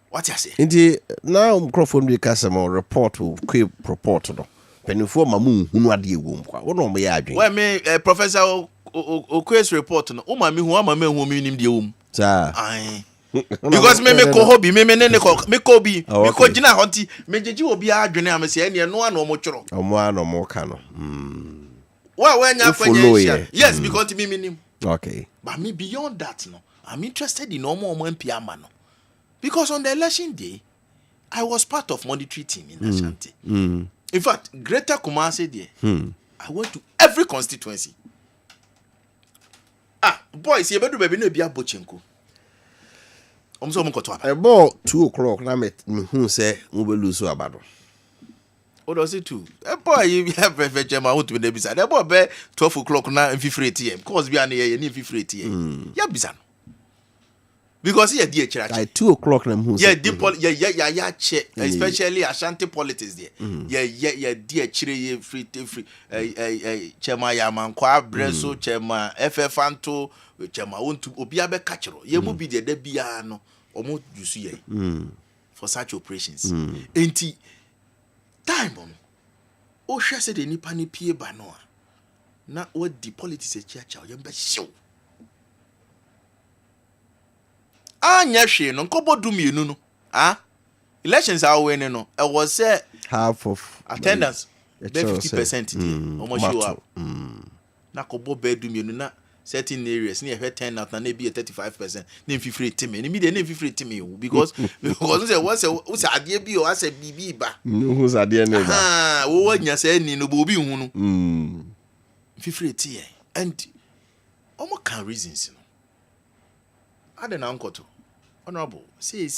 What you say? Indeed, now microphone we customer report will quick report no. Penifo mamu hunu ade wo mkwa. Wo no me ya adwen. Well me professor Okwe's report no. O ma me hu ama me hu me nim de wo mu. Sa. Ai. Because me ko hobby me ne ko me ko bi me ko gina honti me jeji obi adwene am se ene no ana omo tworo. Omo ana omo ka no. Wa nya kwanya. Yes, because me nim. Okay. But me beyond that no. I'm interested in omo MP ama no. Because on the election day, I was part of monetary team in Ashanti. In fact, Greater Kumasi there, I went to every constituency. Boys, you better be no be a bochenko. About 2 o'clock, na me who say we will lose abado. What does it do? Boy, you have perfect chairman who to be beside. About 12 o'clock now in 50 ATM. Cause be an here in 50 ATM. Yeah, bizarre. Because here dear church. At 2 o'clock na who say. Yeah, especially Ashanti politics there. Yeah, dear chire free chairman Yaman Kwa Breso chairman FF Anto chairman want to obiabe catchero. Ye mu be there bia no omo jusu ye. For such operations. Enti time on. O hwe se de nipa ni pie ba no a. Na what the politics e church o yemba show. Anya hwe no nkobo du mienu no. Elections are winning no. It was half of attendance. 50% almost show up. Na kobo be du mienu na certain areas near her 10 out na be 35%. Name free team. Ni me dey name free team because once adie bi o ase bibi ba. Who's adie ne ba. Wo nya say ni no bo bi hu no. Free team and omo can reasons no. Ade na nkoto. Honorable, see.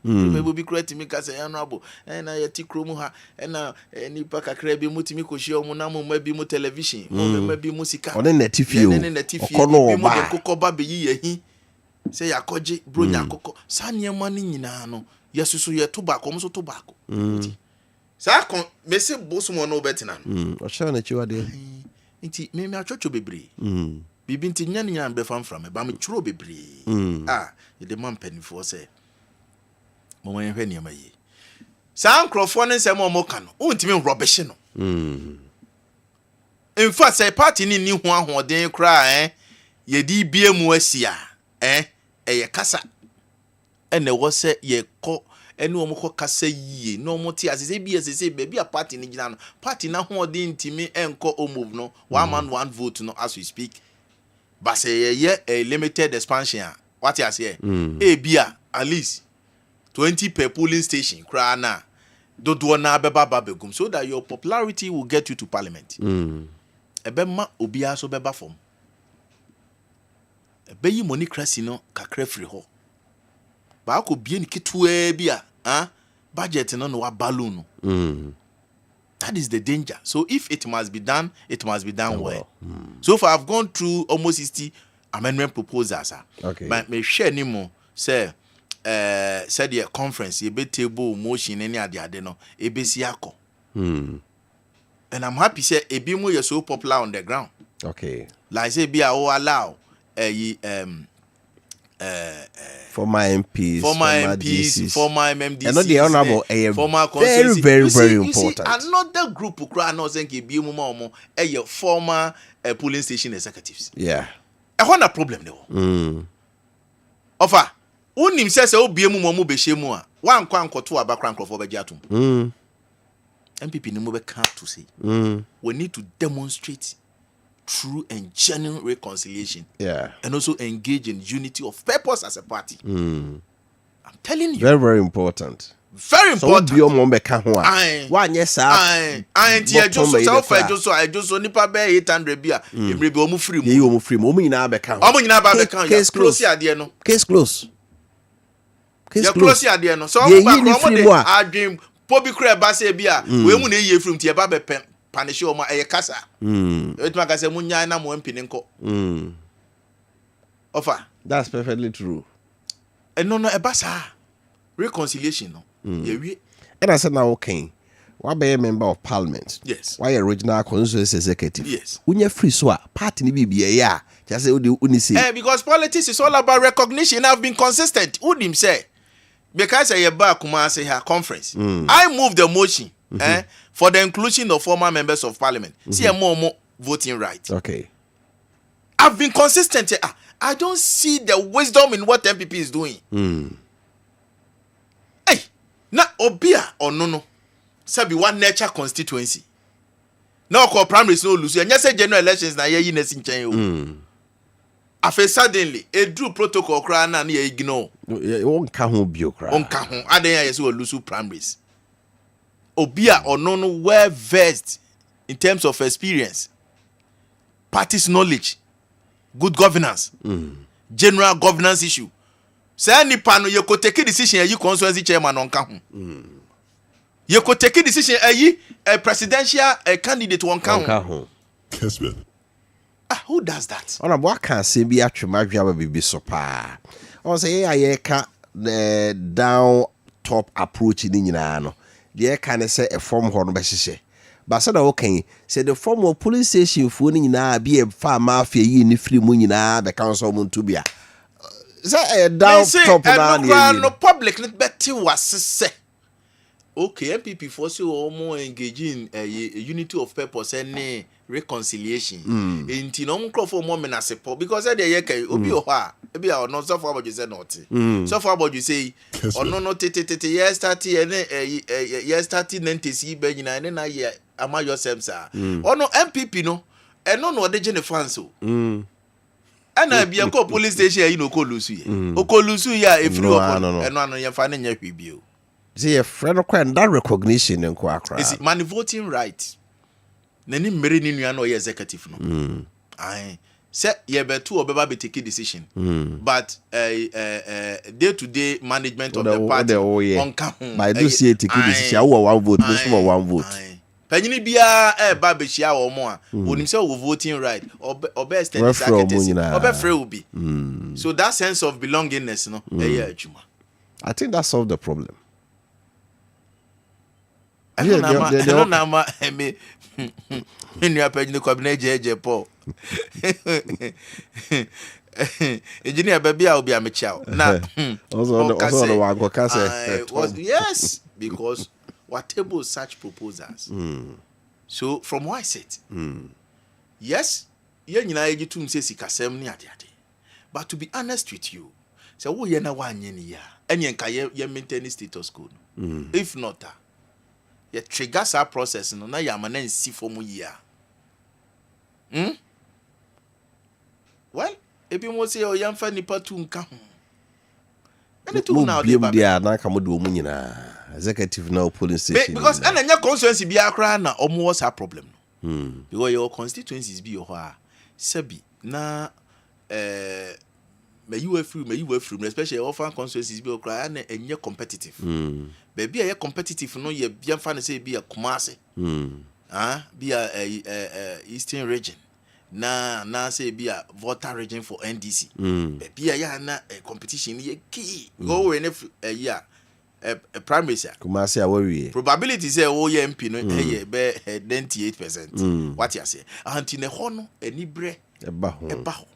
You will be correct me because honorable. And I ti kromu ha. And any paka krebi mutimi koshio munamu maybe mu television. Maybe musika. On the netifio. On the netifio. Mo de koko ba be yi hi. Say yakoje bro nyakoko. Sa niema ni nyina no. Yesusu ye tobacco mo so tobacco. Sa kon me se bosu mo no betina no. O sha na chiwa de. Nti me achocho bebre. Bibi nti nya nya be fam from ba me churo bebre. The man penny for say. Mo wen hwe niam yi. Sa nkrofo ne nsem o mo ka no. Untimi rubbish no. In fact, say party ni ho ahoden kra ye di bie mu asia ye kasa ene wo se ye ko ene wo mo ko kasa yie no mo ti asese bi asese be a party ni gina no party na hoden ntimi enko o move no one man one vote no as we speak but say ye a limited expansion what you say bia at least 20 per polling station kra na dodo na beba babegum so that your popularity will get you to parliament ebema obia so beba form ebeyi monocracy no kakra free ho ba ko bie ni ketua bia budget no wa balloon that is the danger. So if it must be done well. So far I've gone through almost 60 amendment proposals okay, but me share ni mo say said the conference e be table motion any ade no e be si akọ and I'm happy say e be mo you so popular on the ground. Okay, like say be allow former MPs, former MMDCs, and not the honorable former very important. Another group who cry no say be mo former polling station executives. Yeah, I want a problem there. Offer unim say obi mu be shemu a wan kwa nkoto abakra nkrofo be giatum. MPP ni mo be can to say. We need to demonstrate true and genuine reconciliation. Yeah. And also engage in unity of purpose as a party. I'm telling you. Very, very important. Very important. So, one yes, I just nipa be 800 bia. Emre be omu free mu. You omu free mu. Omu nyina be kan. Omu nyina ba be kan. Case close. Case close. Case close ade no. So omu ba ko mo de adwem pobi kra ba se bia. We mu na ye free mu tie ba be pen. Punish you ma kasa. Etuma kasa munya na mo mpini nko. Offer. That's perfectly true. No ebasa. Reconciliation no. Yewie. And I said now okay. Why be a member of parliament? Yes. Why original constituency executive? Yes. Unya free so party ni be ya. Just say uni say. Because politics is all about recognition. I've been consistent. Udim say because I ba kuma say her conference. I moved the motion for the inclusion of former members of parliament. See more voting rights. Okay. I've been consistent. I don't see the wisdom in what MPP is doing. Hey, na obia or no. Sabi one nature constituency. No call primaries no lose. And say general elections na ye nesin chen. Afe suddenly a drew protocol cry na ye ignore. On ka ho bio cry. On ka ho. Aden ya so lose primaries. Obia or no well versed in terms of experience, party's knowledge, good governance, general governance issue. Say any pano you could take a decision you constituency chairman on count. You could take a decision a presidential candidate on count. Kessben. Who does that? On a what can say be actually my job be so pa. On say I can the down top approach in Yinano. The can say a form horn by she. But said okay, said the form of police station for na be a farm mafia in free munina the council muntubia. Say down top no public let betty was say. Okay, MPP force you all more engaging a unity of purpose and reconciliation. In Tinom for more menacing because I did obi oha. Maybe I not so far about you say not. So far about you say or no yes 30 and yes 30 90 be na and na year ama yourself sir. Or no MPP no and no the gen fans so. And I be a police station you know ko lusu ye. O ko lusu ya e free up and no ye fa na nya hwibio. See a friend of that recognition in Kwakra. Is it man voting right? Nani mere ni nua no executive no. Aye. Say ye be two obeba be take decision. But day to day management of the party on count. But I do see a take decision. One vote, one vote. Panyini bia ba be hia wo mo a onim say wo voting right obe stand executive obe free will be. So that sense of belongingness no adwuma. I think that solved the problem. I don't know. Me you are paying the cabinet, JJ Paul. Engineer, baby, I'll be a child. Now, yes, because what table such proposals. So, from what I said, yes, you know, you two say Sikasem near the but to be honest with you, so we are now 1 year, and you maintain status quo. If not, you trigger our process, no, now you are man see for more year. Well, if you want to say, oh, young funny patun come. And it now they are not come do executive now police station. Because and your constituency be a crown almost a problem. Because your constituencies be your Sebi na may you were free, especially often constituencies be a crown and you're competitive. Baby, are competitive, no, you're bien fan say be a Kumasi. Be a Eastern region. Na say be a voter region for NDC. Baby, a competition ye key. Go in a year. A primary sir. Kumasi awori. Probability say oh ye MP no be 98%. What you say? Anti ne hono enibre eba ho.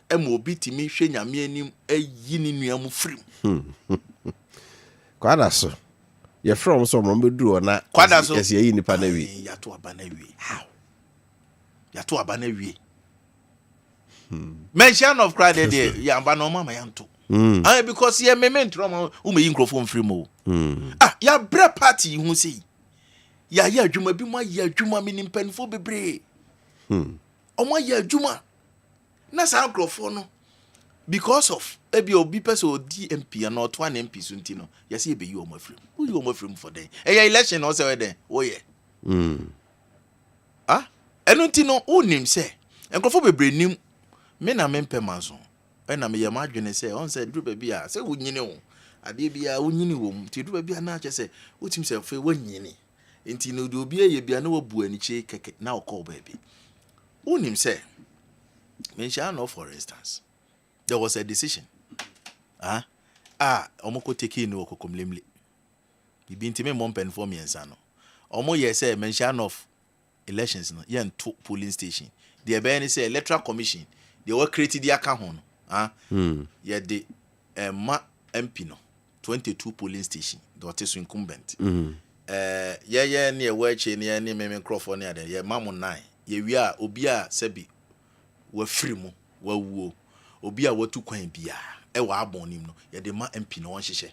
Emo obi timi hwe nyame anim ayi ni nuamu frim. Kwada so. Ye from so mo beduru na kwada so. Yes ye nipa na wi. Ya to aba na wi. How? Ya to aba na wi. Mention of crowd there, ya aba no mama yanto. Because ye memento ume microphone free mo. Ya bre party hu sei. Ya adwuma bi mo ya adwuma mi nimpanfo bebre. Omo ya adwuma. Na sa microphone no because of ebi obi person DMP and not one MP sunti no. Ya say be you omo free. Who you omo free for dem? E ya election no say we dem. Oh yeah. Enunti no unim say. Microphone bebre nim me na mempe manso. Na me yam adwene say on say dru baby a say wonyini wo ade bia wonyini wo ti dru baby na ache say wotim say fe wonyini enti no do bia ye bia na wabu aniche keke na okọ baby unim say mention no for instance there was a decision omoko take no okokomlemle bibi ntime mompen for me ensa no omo ye say mention of elections no ye to polling station the be any say electoral commission they were created the account no yeah, the MP no 22 polling station, the incumbent. Yeah, near where near me Crawford near there. Yeah, Mamon 9. Yeah, we are Obia Sebi. We're free mo, we're woo. Obia were too quaint bia. Ewa born him no. Yeah, the MP no one she.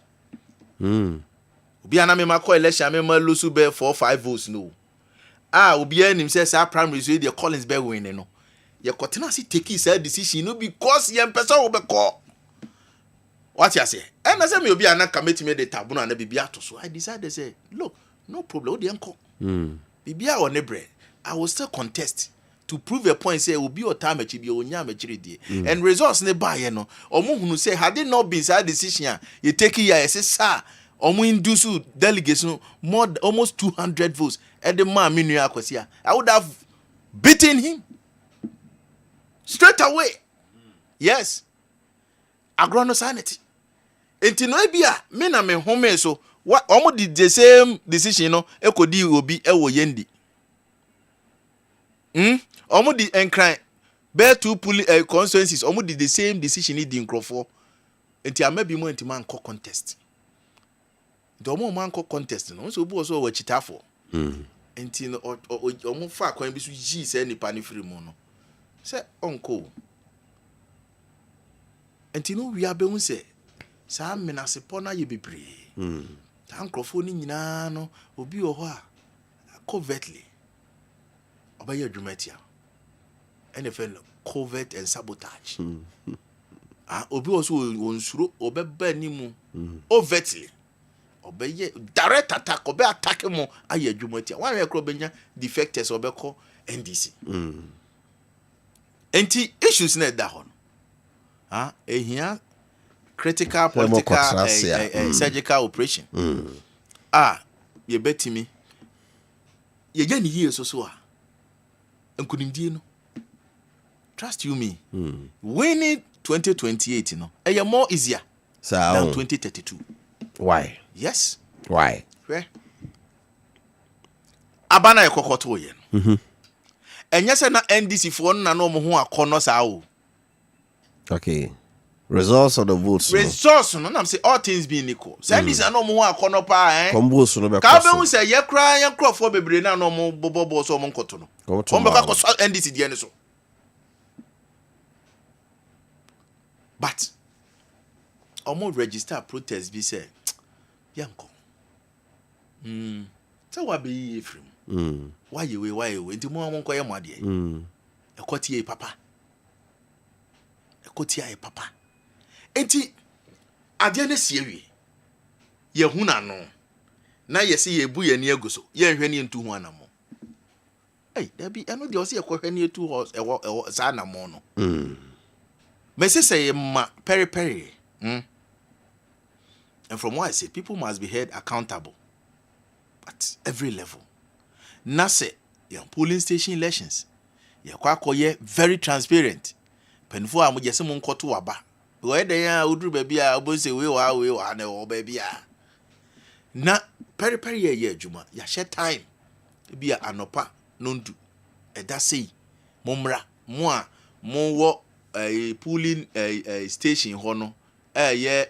Obia na me ma election, me ma lusu be 4-5 votes no. Obia him says our primary so the Collins be winning no. You continue to take his decision no because you person will be call. What you say? And I say me obi ana committee me the tabuna na bibia to so I decided to say, look, no problem, the uncle. Bibia on bread. I will still contest to prove a point say will be your time at be onya machiri and results ne buy no. Omo hunu say had it not been that decision you take here say sir omo induce delegation more almost 200 votes at the man minu akosia. I would have beaten him. Straight away. Yes. Agrono sanity. Enti no bia me na me home so what almost did the same decision no ekodi obi ewo yendi. Almost the encry bear two constituencies almost did the same decision in Nkrofo. Enti amabi mo enti man ko contest. The omo man ko contest no so obi so wa chitafo. Enti no omo fa kwan bi so yi se nipa ni free mo no. Say uncle. And you know we are being say, Sam Menasepona ye be brave. Tancrophone nyina no, obi oha covertly. Obey your drumetia. NFL covert and sabotage. Obi also on suro, obey benimu overtly. Obey direct attack, obey attack mo aye drumetia. One way crobenya defectors obey call NDC. Enti issues na da hon. Ehia critical political surgical operation. Ye betimi. Ye gani ye so a. Enkunimdie no. Trust you me. Winning 2028 no. Eye more easier than 2032. Why? Yes. Why? Where? abana ye kokoto ye no enye se na NDC fo na no mo ho akono saa o. Okay. Results of the votes. Results no na say all things being equal. Say NDC na no mo ho akono pa Combos no be ka be hu say ye kra ye krofo bebre na no mo bobo so mo nkoto no. Om be ka koso NDC die ne so. But omo register protest be say yanko. So what be ye from? Why you into more monko ye mo ade. Ekotie papa. Ekotie papa. Enti ade ne siewie. Ye hu na no. Na ye se ye bu ye ne aguso. Ye hwe ne ntu hu anamo. Hey, there be eno de o se ye ko hwe ne tu horse e sa anamo no. Me say ma peri. And from what I say, people must be held accountable at every level. Nase, polling station elections, ye very transparent. Penfo amu jese mun koto waba. We dey ya udru baby a obo se we wa na o baby a. Na peri ye adwuma, ya share time. Bi a anopa nondu. Eda sei momra mo a mo wo polling station hono ye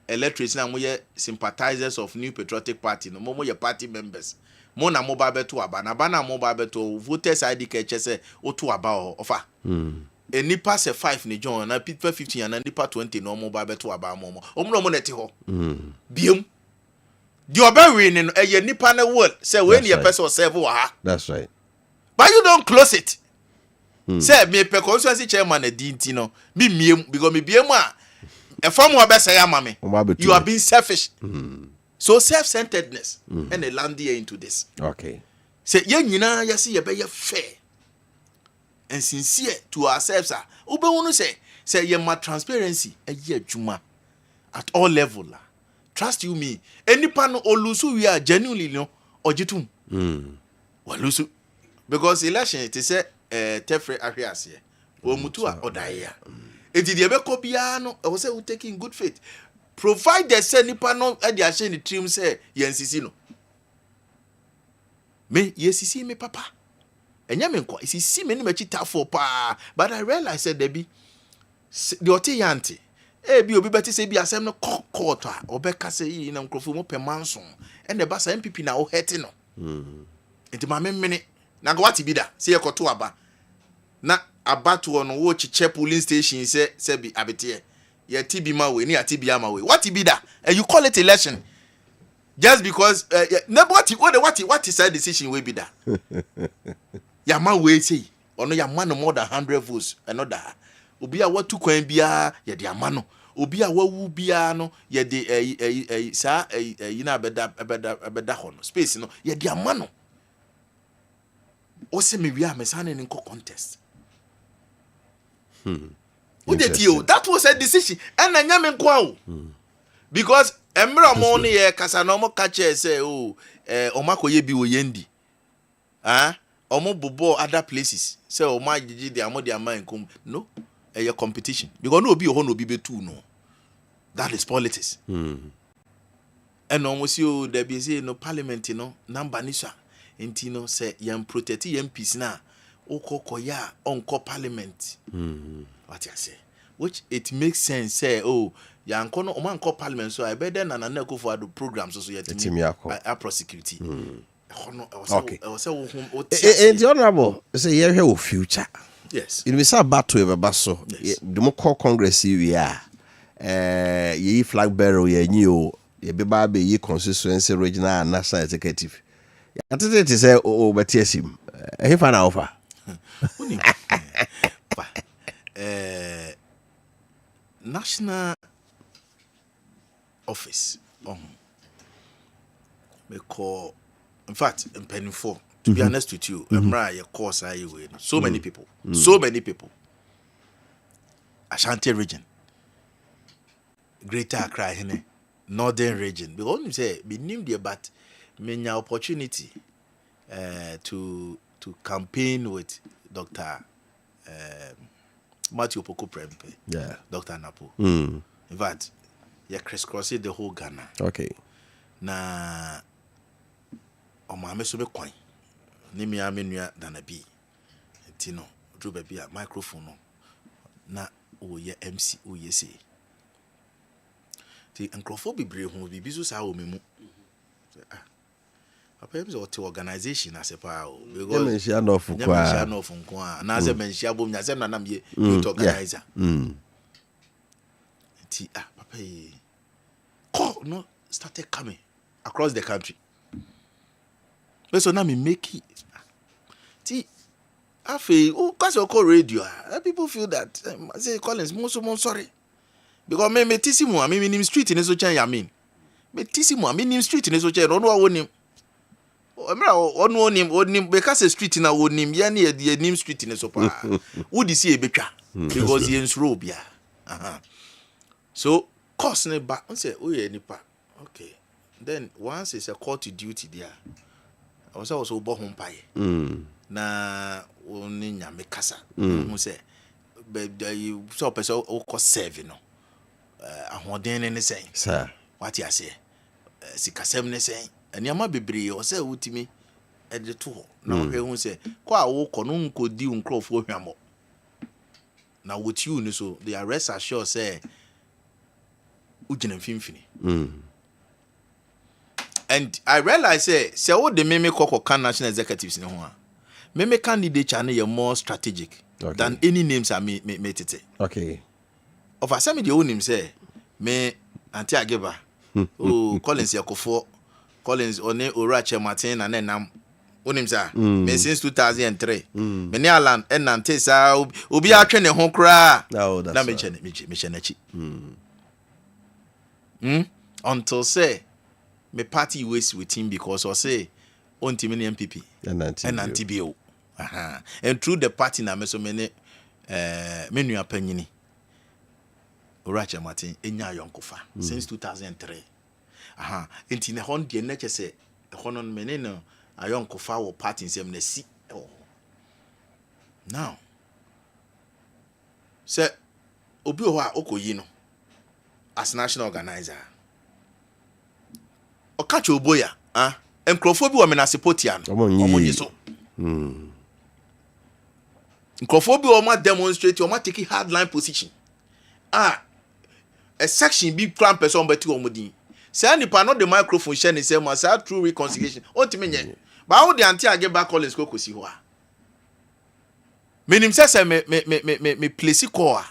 electorate na mo ye sympathizers of New Patriotic Party no mo ye party members mo na mo ba beto aba na ba na mo ba beto voters ID ka chese oto aba ofa enipa se 5 ni John na people 15 na nipa 20 no mo ba beto aba mo no mo neti ho biem di oba we ni no ye nipa na word say we ni ye person serve wa ha. That's right. But you don't close it. Say me pe constituency chairman na dinti no me miem because me biem a from what best say mama you are being selfish. So self-centeredness and a land here into this. Okay. Say ye nyina ya see ye be fair and sincere to ourselves. Ube wonu say ye ma transparency e ye adwuma at all level la. Trust you me. Any pan olusu we are genuinely no ojitum. Walusu because election it is tefre ahwiase. O mutu a odaya. Eti de be kopia no e say we taking good faith. Provide the say nipa no e de ahye ni trim say yensisi no. Me yesisi me papa. Enya me nko isisi me ni machi tafo pa. But I realize said there be the oti yanti. Bi obi beti say bi asem no court a obeka say yi na nkrofo mo pemanson. And the basa MPP na o heti no. Enti ma memmene na go wati bi da say ekoto aba. Na abato no wo chiche polling station say bi abete ye tibi ma we ni atibi ama we what be that you call it election just because what is that decision we be that ya ma we say ono ya ma no more than 100 votes another obi a watu kwan bia ye de ama no obi a wawu bia no ye de sa yi na abeda ho no space no ye de ama no o se me wi a me sa ne nko contest. That was a decision and I nyame nkwa because emra mo ne ye kasa no mo kache say omakoye bi wo yendi omo bobo other places say omagigi de amodi aman kom no a competition because no obi ho no obi betu no that is politics and almost you there be say no parliament no number ni sha enti no say yam protect yam peace na okokoya onko parliament what I say which it makes sense say ya nko no man call parliament so I better na na ko for the programs so yet I prosecute okay the honorable say here we future yes it be say battle e ba so the mo call congress we are ye flag bearer ye nyi o ye be ba be ye constituency regional and national executive ya tete say betiesim he fa na offer national office we call in fact in penny 4 to be honest with you your course are you so many people Ashanti region Greater Accra northern region because you say be named there but many opportunity to campaign with Dr. Matthew Poko Prempe, Dr. Napo. In fact, you crisscross the whole Ghana. Okay. Na o ma me so be kwan ni me amenua dana bi nti no dro ba bi a microphone no na o ye MC o ye say ti enkrofo bibre hu bibi so sa o memu papa ebi o te organization as a pa o because mention of kwa na se mention bom nya se na nam ye youth organizer ti papa call no started coming across the country. So now me make it. See, I feel because you call radio, people feel that I say Collins, most sorry. Because me tisimu, me nim street in so chan ya mean. Me tisimu, me nim street in so chan. Ono wa nim. Ono nim because street na wo nim ya na ye nim street in so pa. Wo di see e betwa because he ensuro bia. So course ne ba, on say oh ye nipa. Okay. Then once it's a call to duty there. I was also born home na oni nyame kasa mo say you so person o ko serve no ahoden ne say sir what you say sikasem ne say aniama bebre o say wutimi e de to na wo hwe say ko a wo ko no nko di nkrofo hwamo na what you ni so the arrest assure say ugina mfimfini and I realize say what the meme can national executives in ho meme candidate are more strategic than any names I made it. Okay. Of asemi the own name say me anti ageba Collins Yakofo Collins one Orache Martin and nam onim sa me since 2003 me ne Alan and nante sa obi atwe ne ho kra na me chenachi until say me party waste with him because I say on team MPP and NTBO. And through the party na me so many menu apanyini Orache Martin enya yonkofa since 2003. Enti ne hon de na chese honon mene no ayonkofa wo party nsem na si. Now say obi ho a okoyi no as national organizer Okacho Oboya, enkrofo bi wo me na supportia no. Omonyi so. Enkrofo bi wo ma demonstrate, wo ma take hardline position. A section bi plan person beti wo modin. Say nipa no the microphone share ni say ma say true reconciliation. O ti menye. Ba wo de anti age back Collins kokosi ho a. Menim say me place call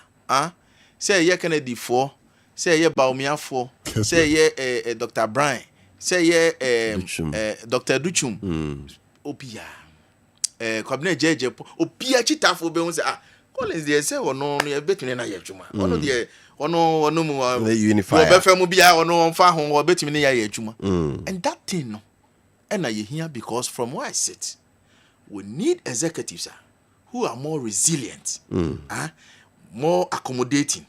say ye Kennedy 4, say ye Baumia 4, say ye Dr. Brian. Say Dr. Duchum Opia Cabinet JJ Opia Chitafo be say Collins dey say ono no e betumi na yadwuma ono dey ono mu unify be fa mu bia ono fa ho o betumi na yadwuma and that thing no and you hear because from where I sit we need executives who are more resilient more accommodating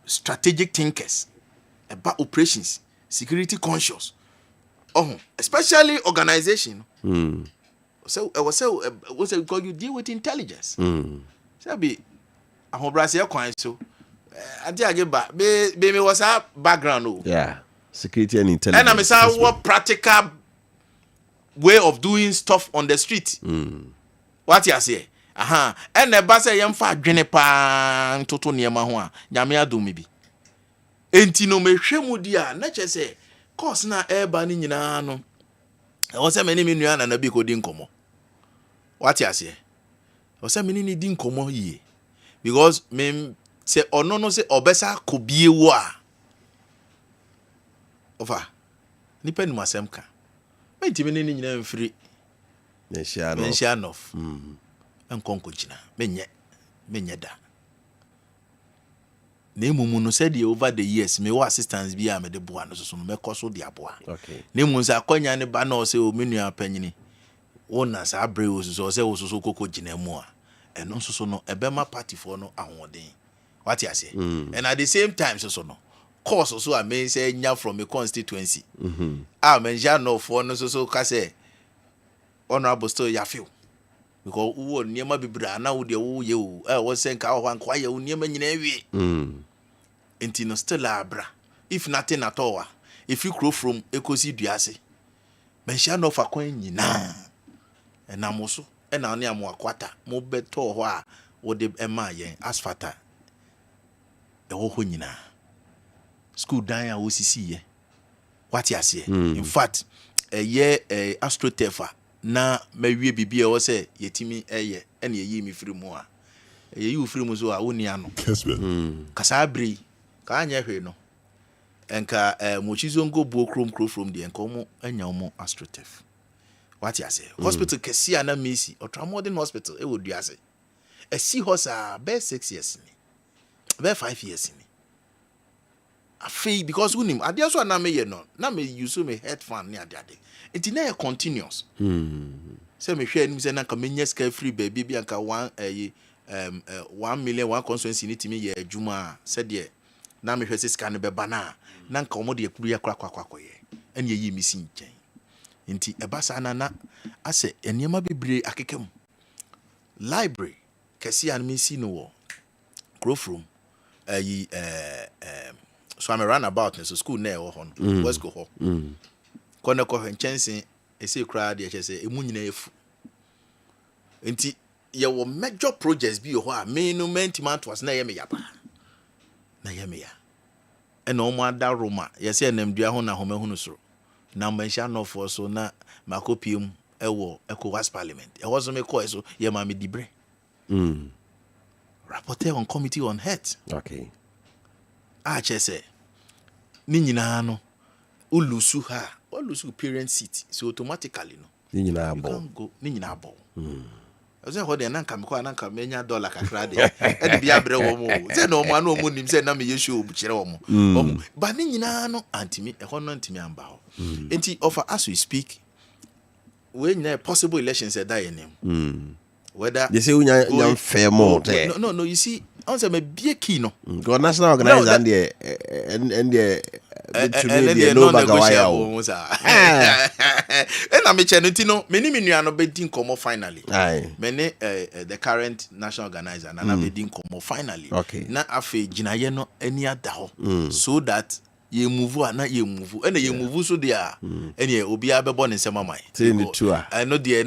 strategic thinkers about operations security conscious. Especially organization. So I was because you deal with intelligence. So be a whole Brazil coin so until I get back. Baby was a background. Yeah. Security and intelligence. And I'm saying what practical way of doing stuff on the street. What you say? And the boss say yam fa dwene pa toto niema ho a nyame adom bi. Enti no mehwemu dia na chese course na eba ni nyina no e wo se meni menua na bi ko di nkomo what you say wo se meni ni di nkomo yi because me se ono no se obesa ko biewu a ofa ni pen masem ka menti meni ni nyina mfiri menshia nof enkonko gina menye da na emumu no said over the years me wa assistance bi a me de boa no so no me koso de aboa okay na emu nsa akonya ne ba na o se o menua panyini wona sa abre o so se o so koko gina mu a eno so no ebema party for no ahoden what you say and at the same time so no course so I may say nya from a constituency menja no for no so ka say honorable still ya feel because wo niema bibra na wo de wo ye o wo sen ka ho anko aye wo niema nyina ewie enti no still abra if nothing at all if you grow from ekosi duase mention of akwan nyina and namoso and na ne amoakwata mo beto ho a wo de ema yen asfata e wo ho nyina school dan a wo sisi ye what you say in fact astroturf na mawie bibia wo se yetimi eye ene yeyi mi firi mu a yeyi wo firi mu so a woni ano Kessben kasa abri ka anya hwe no enka mochizongo buo krom from the enka omo anya omo astroturf what you say hospital kesia na misi ultramodern hospital e wo duase e si hosa be 6 years ni be 5 years ni afi because unim ade so na me ye no na me use me head fan ni ade it na continuous say me hwe anim say na ka menya ska free baby bi anka 1 million 1 constituency ni timi ye adwuma say de na me hwe sika ne beba na nka omo de yakuru yakra kwakoye ene yi mi si nchen nti ebasa na ase eniema bebre akekam library kesi an mi si no wo crowfrom so I'm a runabout so school na e wo ho no west go ho kone ko hwenchense ese kra de che se emu nyina efu nti ye wo major projects bi ho a me no mentiment was na ye me yaba na ye me ya ena o mo ada roma ye se enamdua ho na ho mahunu soro na mbansha no for so na makopiem ewo ECOWAS parliament e was me ko so ye ma me dibre rapporteur on committee on health okay chese ni nyina no ulusu parent seat so automatically no ni nyina abo ni nyina abo oze ho de na nka me ko na nka menya dollar kakra de e de bia bre wo mo ze no mo anu mo nim se na me yesu obu kire wo mo ba ni nyina no antimi e ho no antimi amba ho enti offer as we speak we nyina possible elections e da ye nim whether they say unya fair more no you see on say me bie key no go national organizer and the no negotiable and me chenuti no many no be din komo finally many the current national organizer na be din komo finally na afi ginaye no any ada ho so that ye move na ye move and ye move so there any obi abebo ne nsema mai no there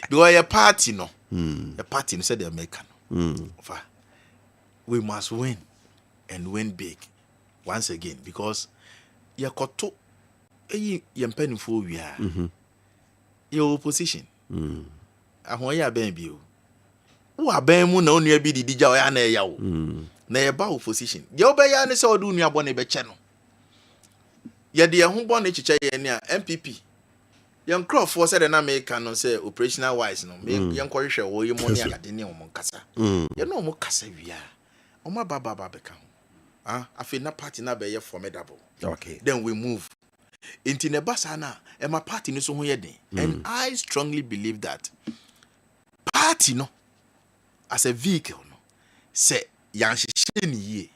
because your party no the party no said the American we must win and win big once again because yakoto eyi yempanifo wia your opposition ahon ya ben bi o wo aban mu na onua bi didija o ya na ya wo na ye ba opposition ye obeya ne se odu nua bo ne be che no ye de ye ho bo ne chiche ye ne a MPP ye nkrofo said na America no say operational wise no me ye nkohwehwe wo ye mo ne agade ne wo nkasa ye no mo kasa wia o ma baba beka ho afi na party na be ye formidable okay then we move into ne basa na e ma party no so ho ye den and I strongly believe that party no as a vehicle no say yan hye ni ye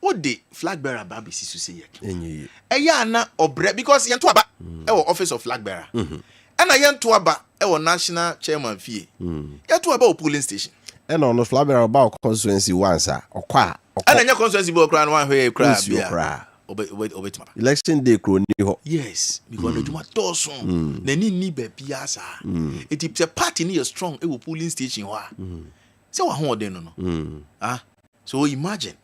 what the flag bearer ba be sisu say ye eya na obre because yan to aba e wo office of flag bearer na yan to aba e wo national chairman fie yan to aba o polling station and on the flag bearer ba constituency once okwa and nya constituency bo kra no wan hwe kra bia obetima election day kro ni ho yes because the juma toson na ni ba bia sa it is a party ni strong e wo polling station ho say wa ho den no so imagine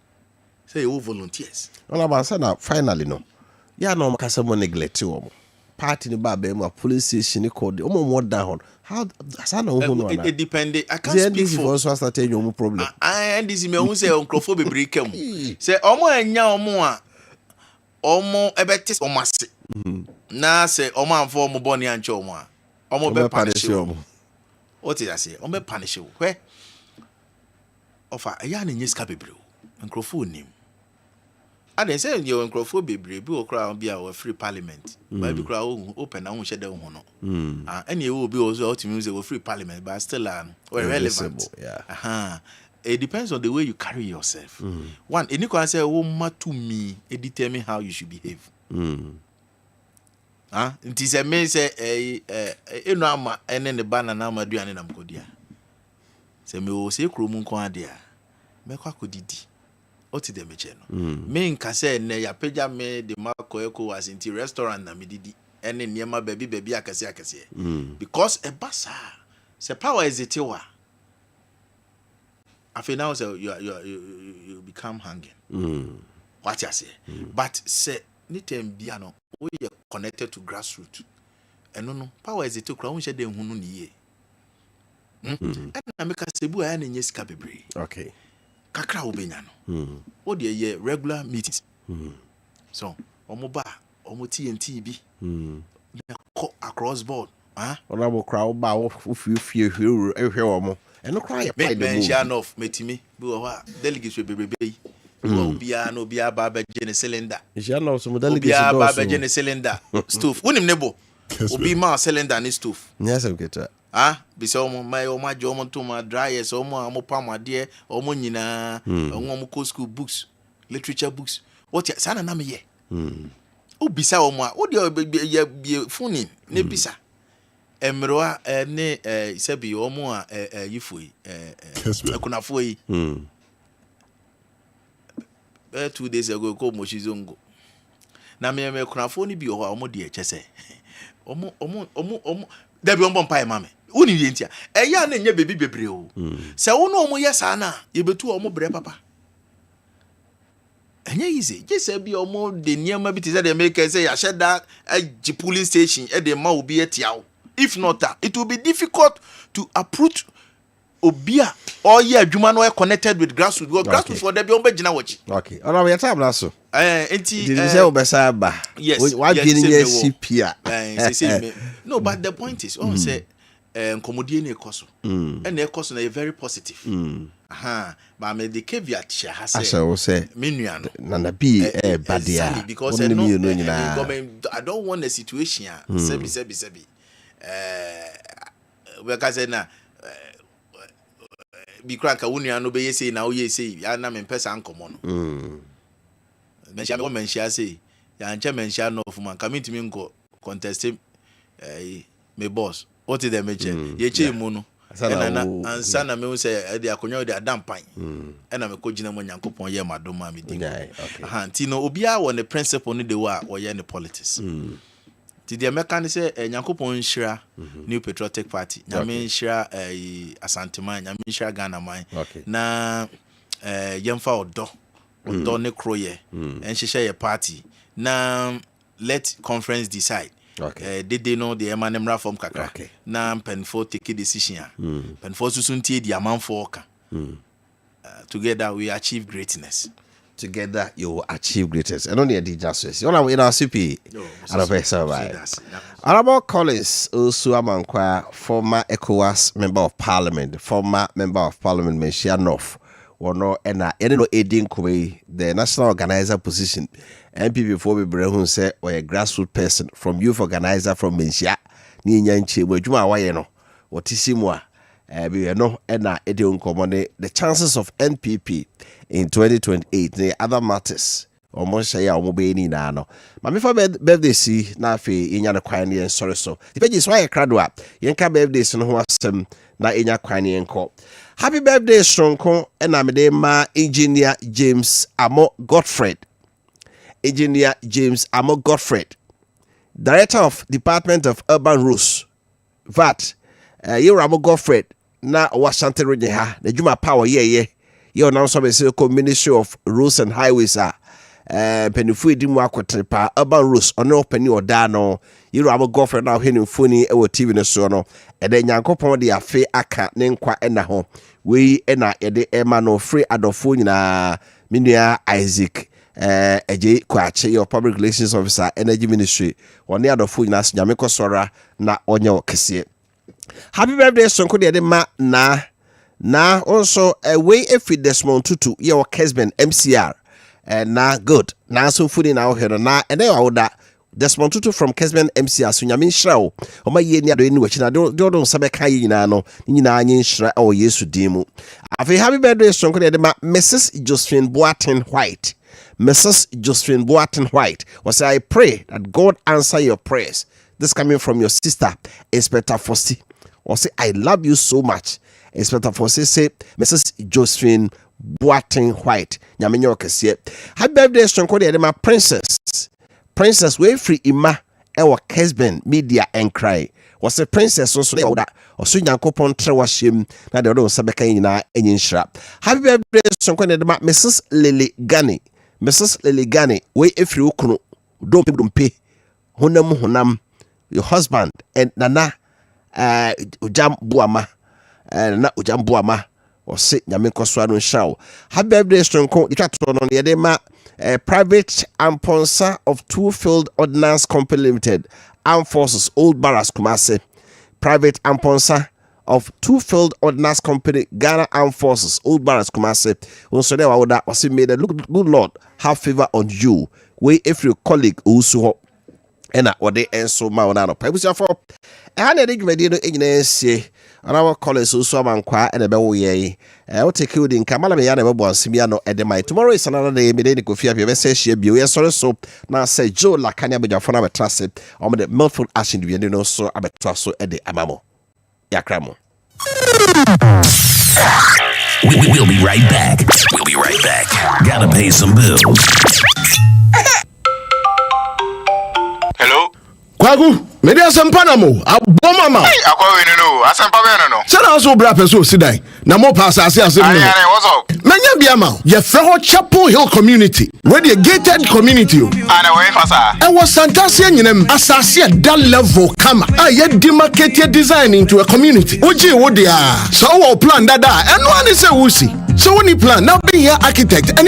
say you volunteers all about say na finally no ya no makasa mo neglect wo party ni ba be mo police station ni code o mo down how asa na ho no na it depend I can't speak for so start your problem and this me who say onkrofo bebre kam say omo anya omo a omo ebete omo ase na say omo amfo omo boni anche omo a omo be punish omo what is I say omo be punish wo hwe ofa aya na nyeska bebre onkrofo nim and they say you onkrofo bebre bi okra bi a free parliament but bi kra open na ho hye dem ho no and you will be also ultimately say free parliament but still relevant it depends on the way you carry yourself one any can say wo matu me it determine how you should behave it is a me say eno ama ene ne ba na amaduane na mkodia say me o say kromu nko ade a me kwa kodidi oti de meche no me nka say ne ya pagya me de makọ ECOWAS inti restaurant na me didi ene niema baby akase because e basa se power is it wa afi now say you become hanging what you say but say ni tem bia no we connected to grassroots eno no power is it to kra unhye de hunu ni ye na meka sebu aya na nye sika bebre okay kakra obenya no wo de ye regular meetings so omoba TNT bi across board ona bo kra ba wo fie ehwe omo eno kra ya fight the move of metimi bi wo ha delegates we bebrebe obia no obia ba ba gene cylinder jana so mo delegates obia ba ba gene cylinder stove wonim nebo obi ma cylinder ni stove yes okay bisa omo mai omo ajo omo to ma dryers omo pam ade omo nyina omo ko school books literature books what sana na me ye obisa omo a wo de ye phone ne bisa emroa ne isabi omo a yifoi kunafo yi 2 days ago ko mo shizongo na me kunafo ni bi o omo de chese omo dabi ombo mpa mame woni yentia eya na nya bebi bebre o se wo no omo yesa na ye betu omo bre papa enya easy just be omo de niam bi te say de make say ya sheda a police station e de ma obi etiawo if not that it will be difficult to uproot obia or ye adwuma no connected with grassroots because grassroots for there be ombe gina wachi okay ona we time na so enti did say obesa ba wa gini ye sipia no but the point is on say nkomodie na ekoso and ekoso na very positive but me the caveat she has say menua no na bi badia because I don't want a situation sebi we ka say na bi kranka wonua no be yesi na wo yesi ya na me pesa nkomo no mentia me mentia say ya nche mentia no of man committee me nko contest me boss what is the meche ye che mu no na ansa na me say e de akonyo de adampan na me ko gina mo nyankopon ye madoma me di nti no obia wo ne principle no de wa wo ye ne politics ti de meka ne say nyankopon nhira New Patriotic Party nyame nhira Asantema nyame nhira Ghana man na yemfa odo ne kroye enhyehyɛ ye party na let conference decide they know the emanemra from kakra na penfo take decision penfo susuntie di amanfo ka together we achieve greatness. Together you will achieve greatness. And only a justice. You know, in our CP, Honorable Collins Osuamankwa, former ECOWAS member of Parliament, Menshia North, or no, and aiding Kuwait, the national organizer position. MP before we bring say or a grassroots person from youth organizer from Menshia, Ninyanchi, Wejuma Wayeno, or Tisimwa. The chances of NPP in 2028 the other matters almost say omobeni na no mama for birthday si na afi inya ne kwan ne sorry so the pages why krado a yenka birthday so no ho asem na inya kwan ne enko happy birthday stronko na me de ma engineer James Amo Godfred director of Department of Urban Rules VAT Amo Godfred na Washington region ha the Juma power ye now so be say Ministry of Roads and Highways penifu edimu akotrepa urban rules ono pani oda no yiro abo girlfriend na hwenu foni e wo TV no so no e de nyankopon de afe aka ne nkwa na ho we na e de ema no free adofo nyina menua Isaac eje kwache your public relations officer energy ministry woni adofo nyina so nyame kosora na onye okese. Happy birthday sonko de ma na also away if it Desmond Tutu your Kessben MCR na good na so funi na ohero na ene awda Desmond Tutu from Kessben MCR so nyame nhira o ma ye ni ado ni wachi na do sabe kan yi nyina no nyina anye nhira o Yesu dimu afi happy birthday sonko de ma Mrs. Josephine Boateng White was I pray that God answer your prayers. This coming from your sister Inspector Fosti. Or say I love you so much. Inspector Fosti say Mrs. Josephine Boateng White. Nyamenyo kesiye. Happy birthday stronko de ma princess we free ima ɛwɔ Kessben Media and Cry. Was a princess also that or so Yankopon Trewashim, na the other Sabekana and Yinshra. Happy birthday, Mrs. Lily Gani. Mrs. Lily Gani, wait if you don't pay Honam, your husband, and Nana Ujam Buama, and not Ujam Buama, or sit Yaminko Swan Shaw. Happy birthday, Strong Coat, the Catron on the Edema, private and sponsor of Two Field Ordnance Company Limited. Armed Forces Old Barracks Kumasi, private and sponsor of Two Field Ordnance Company Ghana Armed Forces Old Barracks Kumasi. Also there was made the good Lord have favor on you. We if your colleague also and what they so maunano. Pebbles for and I think we say and our colleagues also manqua and a bell ye. I'll take you in Kamala Mayana Simiano at the mic. Tomorrow is another day. Medeni Kofi Appiah message here. Be sorry so now say Joe la Kanya Buja for our trust on the Milford Ash in the no so I trust so at the Amamo. Yakramo. We'll be right back. We'll be right back. Gotta pay some bills. Hello? Kwagu, mede asempa mo, aboma ma. Akwa no, asempa be no. Sana so bra peso sidai. Na mo pa asase asem no. Ayare, what's up? Manya bia ma. Ye fra ho Chapel Hill community. Where the gated community. Ana we fasa. E was Santasia nyinem asase that level kama. Ye demarcated design into a community. Oji wo dia. So our plan dada. Eno ani se wusi. So when you plan now be here architect any